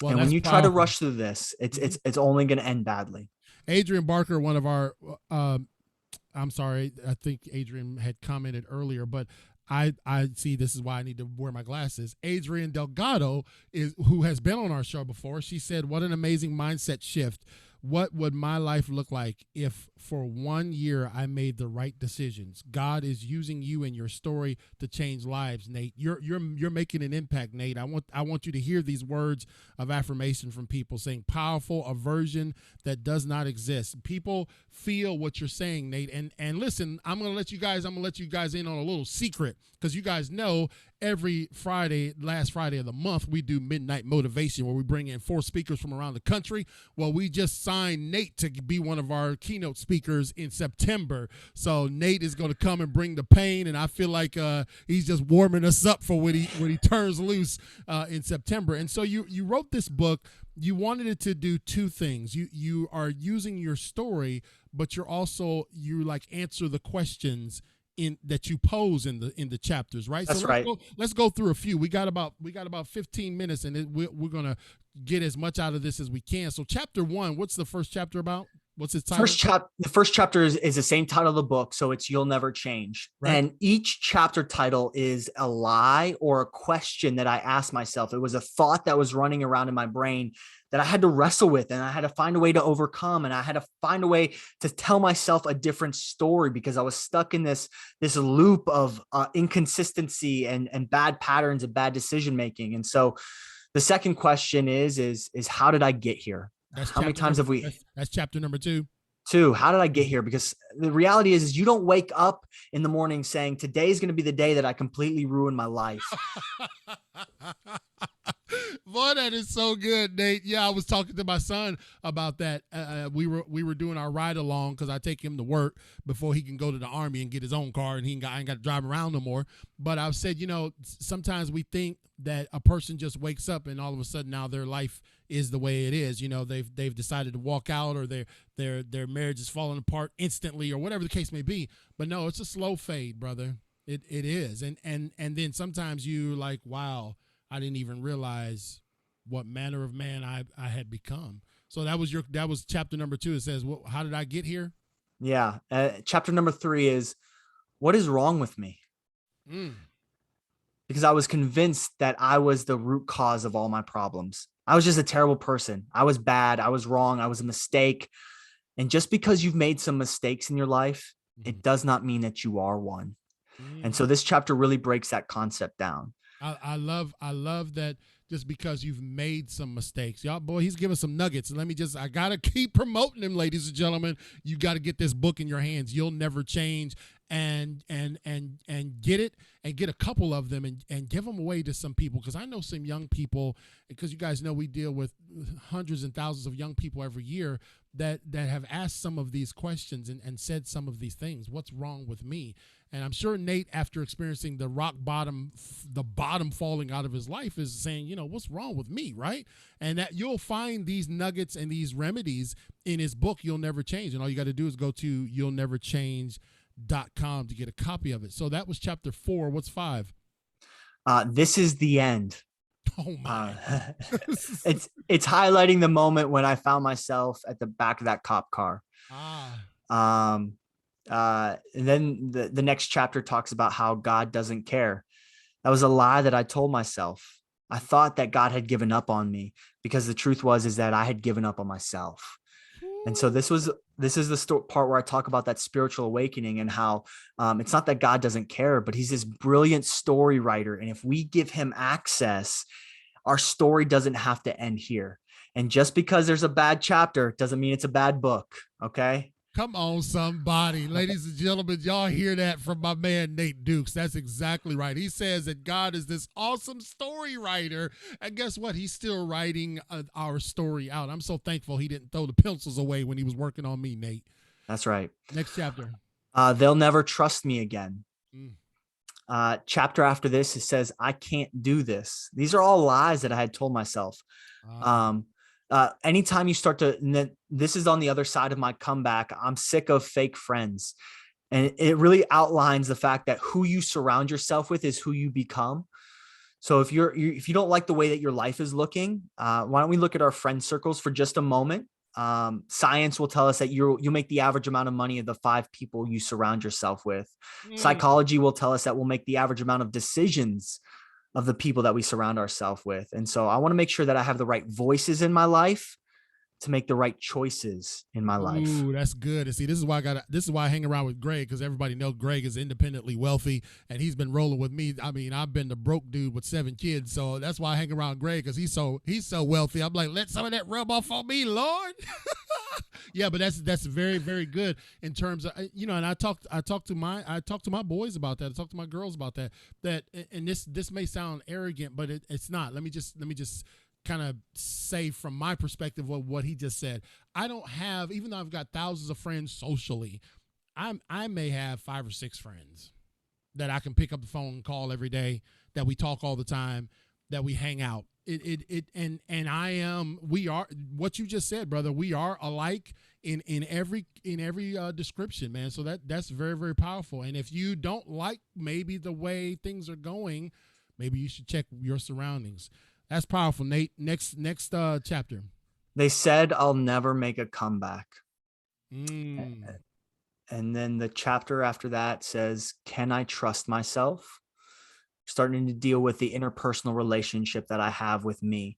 Well, and when you try to rush through this, it's only going to end badly. Adrian Barker, one of our, I'm sorry, I think Adrian had commented earlier, but I see, this is why I need to wear my glasses. Adrian Delgado, who has been on our show before. She said, what an amazing mindset shift. What would my life look like if for 1 year I made the right decisions? God is using you and your story to change lives, Nate. You're making an impact, Nate. I want you to hear these words of affirmation from people saying, powerful, a version that does not exist. People feel what you're saying, Nate. And listen, I'm gonna let you guys in on a little secret, because you guys know every Friday, last Friday of the month, we do Midnight Motivation, where we bring in 4 speakers from around the country. Well, we just signed Nate to be one of our keynote speakers in September. So Nate is going to come and bring the pain, and I feel like he's just warming us up for when he turns loose in September. And so you wrote this book. You wanted it to do 2 things. You are using your story, but you like answer the questions that you pose in the chapters, right? That's right. Let's go through a few. We got about 15 minutes, and we're gonna get as much out of this as we can. So chapter 1, what's the first chapter about? What's its title? The first chapter is the same title of the book, so it's You'll Never Change. Right. And each chapter title is a lie or a question that I asked myself. It was a thought that was running around in my brain that I had to wrestle with, and I had to find a way to overcome, and I had to find a way to tell myself a different story, because I was stuck in this loop of inconsistency and bad patterns of bad decision making. And so the second question is how did I get here? How many times have we? That's chapter number 2. 2. How did I get here? Because the reality is you don't wake up in the morning saying, today is going to be the day that I completely ruin my life. Boy, that is so good, Nate. Yeah, I was talking to my son about that. We were doing our ride along, because I take him to work before he can go to the Army and get his own car, and I ain't got to drive around no more. But I've said, sometimes we think that a person just wakes up and all of a sudden now their life is the way it is. They've decided to walk out, or their marriage is falling apart instantly, or whatever the case may be. But no, it's a slow fade, brother. It is. And then sometimes you like, wow, I didn't even realize what manner of man I had become. So that was chapter number 2. It says, well, how did I get here? Yeah. Chapter number 3 is, what is wrong with me? Because I was convinced that I was the root cause of all my problems. I was just a terrible person. I was bad. I was wrong. I was a mistake. And just because you've made some mistakes in your life, it does not mean that you are one. And so this chapter really breaks that concept down. I love that. Just because you've made some mistakes, y'all, boy, he's giving some nuggets. And I gotta keep promoting him, ladies and gentlemen. You got to get this book in your hands. You'll Never Change, and get it, and get a couple of them, and give them away to some people, because I know some young people, because you guys know we deal with hundreds and thousands of young people every year that have asked some of these questions and said some of these things. What's wrong with me? And I'm sure Nate, after experiencing the bottom falling out of his life, is saying, what's wrong with me, right? And that you'll find these nuggets and these remedies in his book, You'll Never Change. And all you got to do is go to you'llneverchange.com twenties.com to get a copy of it. So that was chapter 4. What's 5? This is the end. Oh my. It's highlighting the moment when I found myself at the back of that cop car. And then the next chapter talks about how God doesn't care. That was a lie that I told myself. I thought that God had given up on me, because the truth is that I had given up on myself. And so this is the part where I talk about that spiritual awakening and how it's not that God doesn't care, but he's this brilliant story writer. And if we give him access, our story doesn't have to end here. And just because there's a bad chapter doesn't mean it's a bad book. Okay. Come on, somebody. Ladies and gentlemen, y'all hear that from my man, Nate Dukes. That's exactly right. He says that God is this awesome story writer. And guess what? He's still writing our story out. I'm so thankful he didn't throw the pencils away when he was working on me, Nate. That's right. Next chapter. They'll never trust me again. Chapter after this, it says, I can't do this. These are all lies that I had told myself. Anytime you start to, this is on the other side of my comeback. I'm sick of fake friends. And it really outlines the fact that who you surround yourself with is who you become. So if you don't like the way that your life is looking, why don't we look at our friend circles for just a moment? Science will tell us that you make the average amount of money of the 5 people you surround yourself with. Psychology will tell us that we'll make the average amount of decisions of the people that we surround ourselves with. And so I want to make sure that I have the right voices in my life to make the right choices in my life. Ooh, that's good. And see, this is why I hang around with Greg, because everybody knows Greg is independently wealthy and he's been rolling with me. I mean, I've been the broke dude with 7 kids, so that's why I hang around Greg, because he's so wealthy. I'm like, let some of that rub off on me, Lord. Yeah, but that's very, very good in terms of, and I talk to my boys about that. I talk to my girls about that. And this may sound arrogant, but it's not. Let me just kind of say from my perspective what he just said. I don't have, even though I've got thousands of friends socially, I may have 5 or 6 friends that I can pick up the phone and call every day, that we talk all the time, that we hang out. We are what you just said, brother. We are alike in every description, man. So that's very, very powerful. And if you don't like maybe the way things are going, maybe you should check your surroundings. That's powerful, Nate. Next chapter. They said I'll never make a comeback. And then the chapter after that says, can I trust myself? Starting to deal with the interpersonal relationship that I have with me.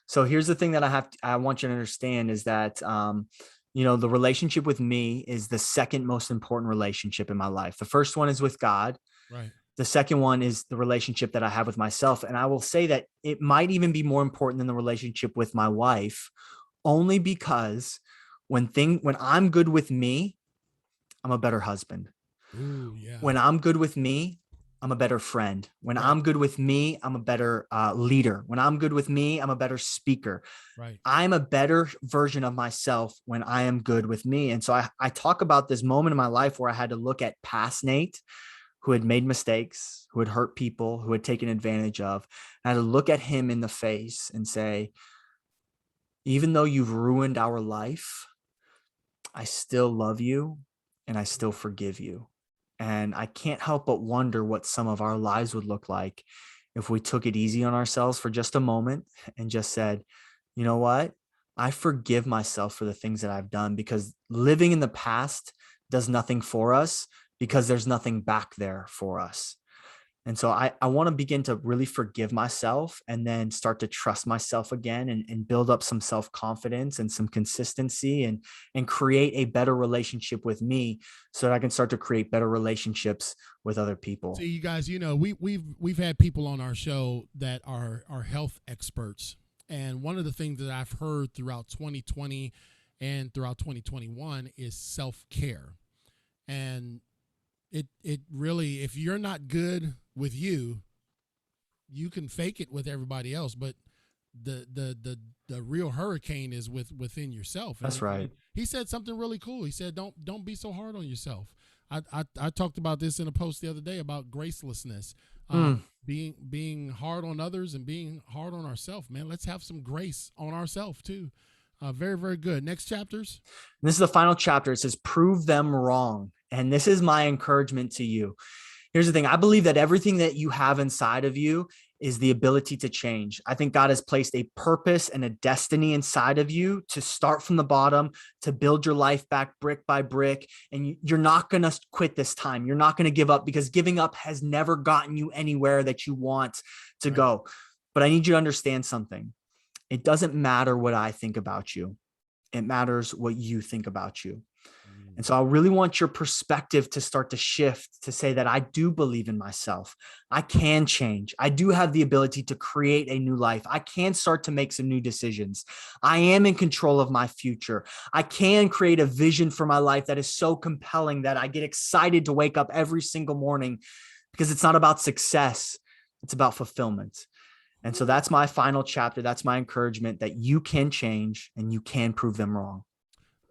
So here's the thing that I want you to understand is that, the relationship with me is the second most important relationship in my life. The first one is with God. Right. The second one is the relationship that I have with myself. And I will say that it might even be more important than the relationship with my wife, only because when I'm good with me, I'm a better husband. Ooh, yeah. When I'm good with me, I'm a better friend. When I'm good with me, I'm a better leader. When I'm good with me, I'm a better speaker. Right. I'm a better version of myself when I am good with me. And so I talk about this moment in my life where I had to look at past Nate, who had made mistakes, who had hurt people, who had taken advantage of. And I had to look at him in the face and say, even though you've ruined our life, I still love you and I still forgive you. And I can't help but wonder what some of our lives would look like if we took it easy on ourselves for just a moment and just said, you know what? I forgive myself for the things that I've done, because living in the past does nothing for us, because there's nothing back there for us. And so I want to begin to really forgive myself and then start to trust myself again and build up some self-confidence and some consistency and create a better relationship with me so that I can start to create better relationships with other people. See, you guys, we've had people on our show that are health experts. And one of the things that I've heard throughout 2020 and throughout 2021 is self-care. And it really, if you're not good with you can fake it with everybody else, but the real hurricane is within yourself. That's right. He said something really cool. He said, don't be so hard on yourself. I talked about this in a post the other day about gracelessness, being hard on others and being hard on ourselves, man. Let's have some grace on ourselves too. Very, very good. Next chapters. And this is the final chapter. It says, prove them wrong And this is my encouragement to you. Here's the thing. I believe that everything that you have inside of you is the ability to change. I think God has placed a purpose and a destiny inside of you to start from the bottom, to build your life back brick by brick. And you're not going to quit this time. You're not going to give up, because giving up has never gotten you anywhere that you want to go. But I need you to understand something. It doesn't matter what I think about you. It matters what you think about you. And so I really want your perspective to start to shift, to say that I do believe in myself. I can change. I do have the ability to create a new life. I can start to make some new decisions. I am in control of my future. I can create a vision for my life that is so compelling that I get excited to wake up every single morning, because it's not about success. It's about fulfillment. And so that's my final chapter. That's my encouragement, that you can change and you can prove them wrong.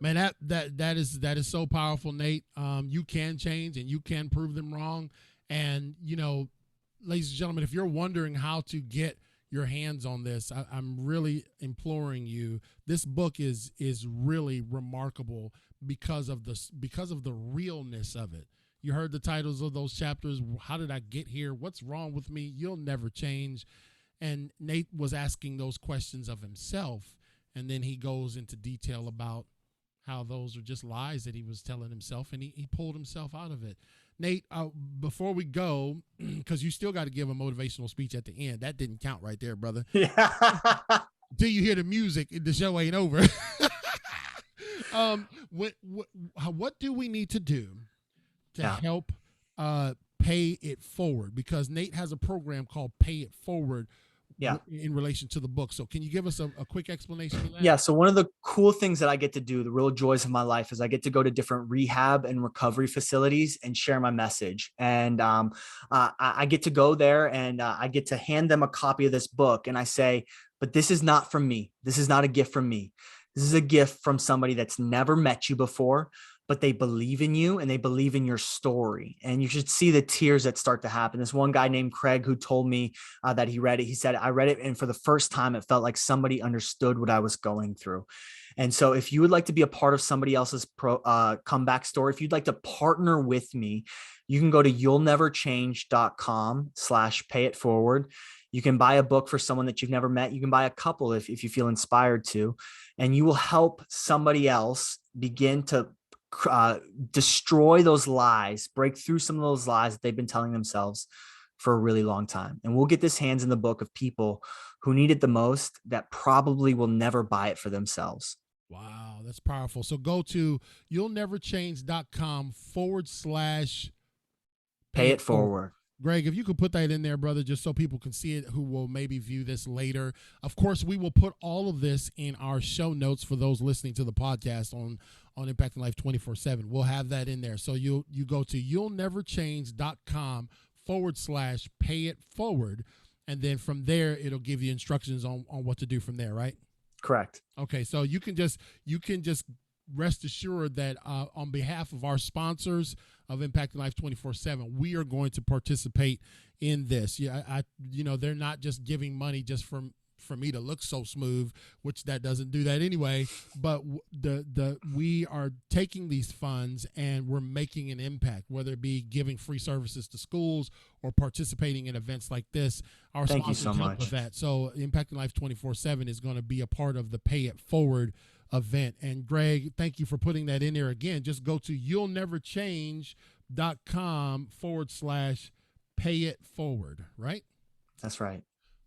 Man, that is so powerful, Nate. You can change and you can prove them wrong. And, ladies and gentlemen, if you're wondering how to get your hands on this, I'm really imploring you. This book is really remarkable because of the realness of it. You heard the titles of those chapters. How did I get here? What's wrong with me? You'll never change. And Nate was asking those questions of himself. And then he goes into detail about how those are just lies that he was telling himself, and he pulled himself out of it. Nate, before we go, because you still got to give a motivational speech at the end. That didn't count right there, brother. Yeah. Till you hear the music, the show ain't over. What do we need to do to help pay it forward? Because Nate has a program called Pay It Forward in relation to the book. So can you give us a quick explanation of that? Yeah. So one of the cool things that I get to do, the real joys of my life, is I get to go to different rehab and recovery facilities and share my message. And I get to go there and I get to hand them a copy of this book. And I say, but this is not from me. This is not a gift from me. This is a gift from somebody that's never met you before, but they believe in you and they believe in your story. And you should see the tears that start to happen. This one guy named Craig who told me that he read it. He said, I read it, and for the first time, it felt like somebody understood what I was going through. And so if you would like to be a part of somebody else's comeback story, if you'd like to partner with me, you can go to you'llneverchange.com/payitforward. You can buy a book for someone that you've never met. You can buy a couple if you feel inspired to, and you will help somebody else begin to destroy those lies, break through some of those lies that they've been telling themselves for a really long time. And we'll get this hands in the book of people who need it the most, that probably will never buy it for themselves. Wow, that's powerful. So go to you'llneverchange.com/payitforward. Greg, if you could put that in there, brother, just so people can see it who will maybe view this later. Of course, we will put all of this in our show notes for those listening to the podcast on Impacting Life 24/7. We'll have that in there. So you go to you'llneverchange.com/payitforward. And then from there, it'll give you instructions on what to do from there, right? Correct. Okay, so you can just rest assured that on behalf of our sponsors of Impacting Life 24/7, we are going to participate in this. Yeah, they're not just giving money just for me to look so smooth, which that doesn't do that anyway. But we are taking these funds and we're making an impact, whether it be giving free services to schools or participating in events like this. Our sponsors help with that. So Impacting Life 24/7 is going to be a part of the Pay It Forward event. And Greg, thank you for putting that in there again. Just go to you'llneverchange.com/payitforward, right? That's right.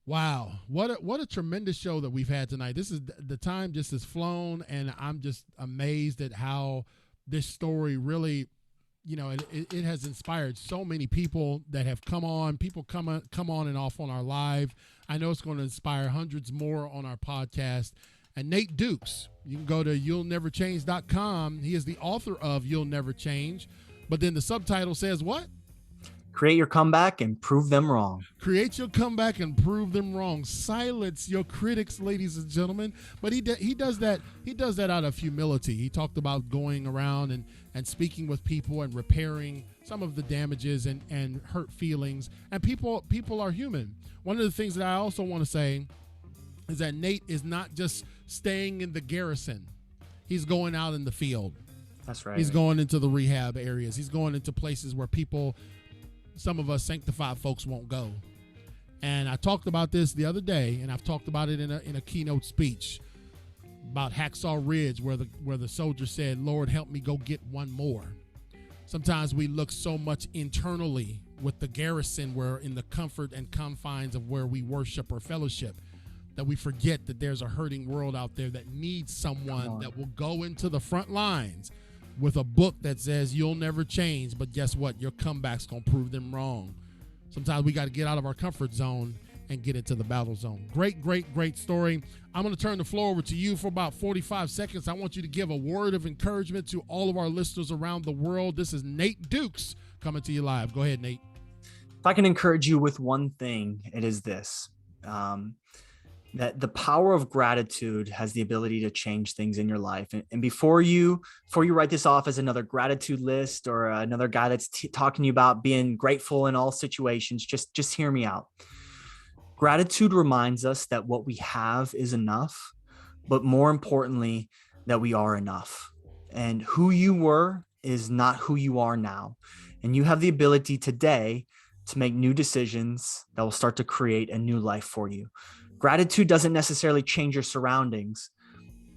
Wow. What a tremendous show that we've had tonight. This is the time just has flown, and I'm just amazed at how this story really, it has inspired so many people that have come on. People come on and off on our live. I know it's going to inspire hundreds more on our podcast. And Nate Dukes, you can go to you'llneverchange.com. He is the author of You'll Never Change. But then the subtitle says what? Create your comeback and prove them wrong. Create your comeback and prove them wrong. Silence your critics, ladies and gentlemen. But he does that out of humility. He talked about going around and speaking with people and repairing some of the damages and hurt feelings. And people are human. One of the things that I also want to say is that Nate is not just staying in the garrison. He's going out in the field. That's right. He's going into the rehab areas. He's going into places where people, some of us sanctified folks, won't go. And I talked about this the other day, and I've talked about it in a keynote speech about Hacksaw Ridge, where the soldier said, "Lord, help me go get one more." Sometimes we look so much internally with the garrison, we're in the comfort and confines of where we worship or fellowship, that we forget that there's a hurting world out there that needs someone that will go into the front lines with a book that says you'll never change, but guess what? Your comeback's going to prove them wrong. Sometimes we got to get out of our comfort zone and get into the battle zone. Great, great, great story. I'm going to turn the floor over to you for about 45 seconds. I want you to give a word of encouragement to all of our listeners around the world. This is Nate Dukes coming to you live. Go ahead, Nate. If I can encourage you with one thing, it is this. That the power of gratitude has the ability to change things in your life. And before you write this off as another gratitude list or another guy that's talking to you about being grateful in all situations, just hear me out. Gratitude reminds us that what we have is enough, but more importantly, that we are enough. And who you were is not who you are now. And you have the ability today to make new decisions that will start to create a new life for you. Gratitude doesn't necessarily change your surroundings,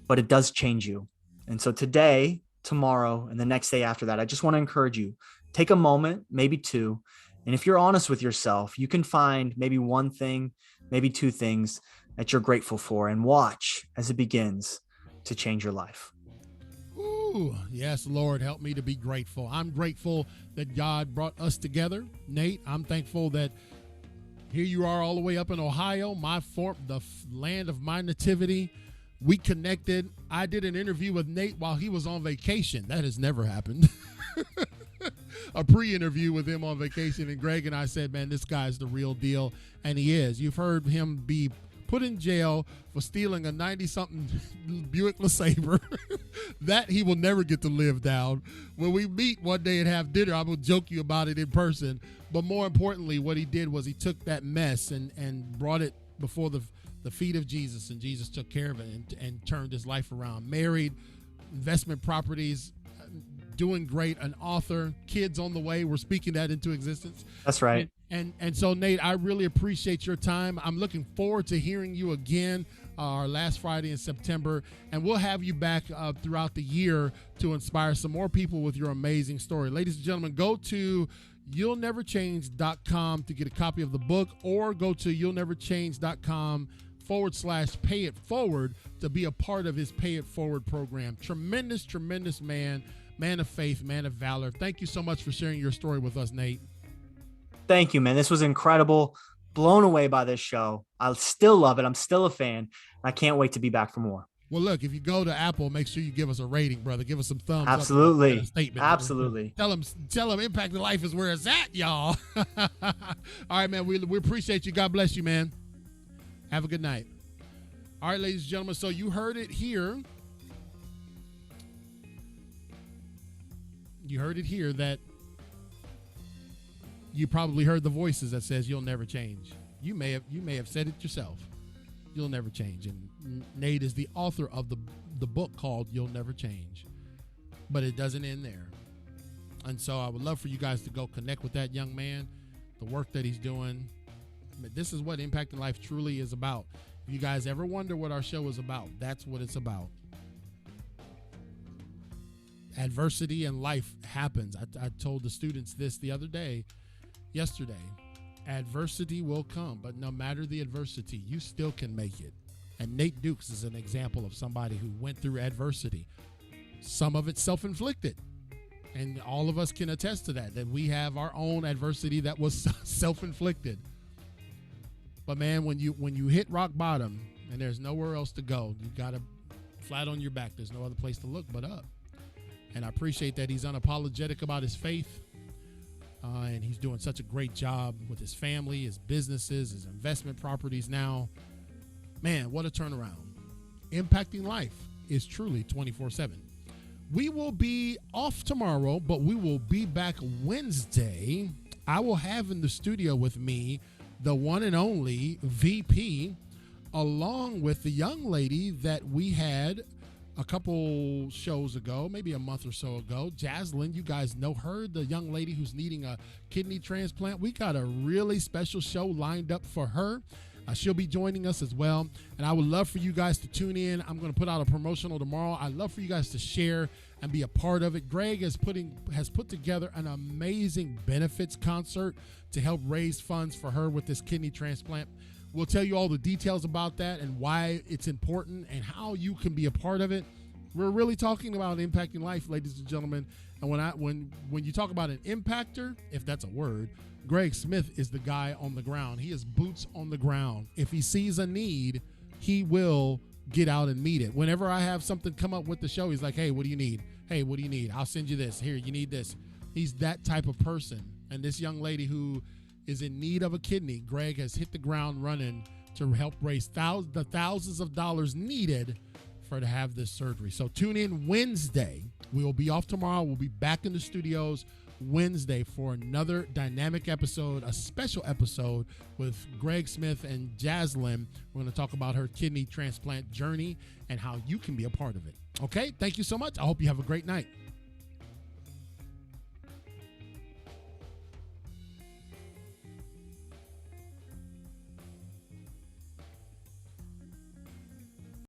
but it does change you. And so today, tomorrow, and the next day after that, I just want to encourage you, take a moment, maybe two. And if you're honest with yourself, you can find maybe one thing, maybe two things that you're grateful for, and watch as it begins to change your life. Ooh, yes, Lord, help me to be grateful. I'm grateful that God brought us together. Nate, I'm thankful that here you are all the way up in Ohio, the land of my nativity. We connected. I did an interview with Nate while he was on vacation. That has never happened. A pre-interview with him on vacation, and Greg and I said, man, this guy's the real deal, and he is. You've heard him be put in jail for stealing a 90-something Buick LeSabre. That he will never get to live down. When we meet one day and have dinner, I will joke you about it in person. But more importantly, what he did was he took that mess and brought it before the feet of Jesus, and Jesus took care of it and turned his life around. Married, investment properties, doing great, an author, kids on the way. We're speaking that into existence. That's right. And so, Nate, I really appreciate your time. I'm looking forward to hearing you again our last Friday in September, and we'll have you back throughout the year to inspire some more people with your amazing story. Ladies and gentlemen, go to you'llneverchange.com to get a copy of the book, or go to you'llneverchange.com/pay it forward to be a part of his Pay It Forward program. Tremendous, tremendous man of faith, man of valor. Thank you so much for sharing your story with us, Nate. Thank you, man. This was incredible. Blown away by this show. I still love it. I'm still a fan. I can't wait to be back for more. Well, look, if you go to Apple, make sure you give us a rating, brother. Give us some thumbs up. Absolutely. Statement. Absolutely. Tell them Impact of Life is where it's at, y'all. All right, man. We appreciate you. God bless you, man. Have a good night. All right, ladies and gentlemen. So you heard it here. You heard it here that you probably heard the voices that says you'll never change. You may have said it yourself. You'll never change. And Nate is the author of the book called You'll Never Change. But it doesn't end there. And so I would love for you guys to go connect with that young man, the work that he's doing. This is what Impact in Life truly is about. If you guys ever wonder what our show is about, that's what it's about. Adversity in life happens. I told the students this yesterday. Adversity will come, but no matter the adversity, you still can make it. And Nate Dukes is an example of somebody who went through adversity. Some of it self-inflicted. And all of us can attest to that we have our own adversity that was self-inflicted. But man, when you hit rock bottom and there's nowhere else to go, you got to flat on your back. There's no other place to look but up. And I appreciate that he's unapologetic about his faith. And he's doing such a great job with his family, his businesses, his investment properties now. Man, what a turnaround. Impacting Life is truly 24/7. We will be off tomorrow, but we will be back Wednesday. I will have in the studio with me the one and only VP, along with the young lady that we had a couple shows ago, maybe a month or so ago. Jaslyn, you guys know her, the young lady who's needing a kidney transplant. We got a really special show lined up for her. She'll be joining us as well, and I would love for you guys to tune in. I'm going to put out a promotional tomorrow. I'd love for you guys to share and be a part of it. Greg has put together an amazing benefits concert to help raise funds for her with this kidney transplant. We'll tell you all the details about that and why it's important and how you can be a part of it. We're really talking about impacting life, ladies and gentlemen. And when you talk about an impactor, if that's a word, Greg Smith is the guy on the ground. He is boots on the ground. If he sees a need, he will get out and meet it. Whenever I have something come up with the show, he's like, hey, what do you need? Hey, what do you need? I'll send you this. Here, you need this. He's that type of person. And this young lady who is in need of a kidney, Greg has hit the ground running to help raise the thousands of dollars needed for her to have this surgery. So tune in Wednesday. We will be off tomorrow. We'll be back in the studios Wednesday for another dynamic episode, a special episode with Greg Smith and Jaslyn. We're going to talk about her kidney transplant journey and how you can be a part of it. Okay, thank you so much. I hope you have a great night.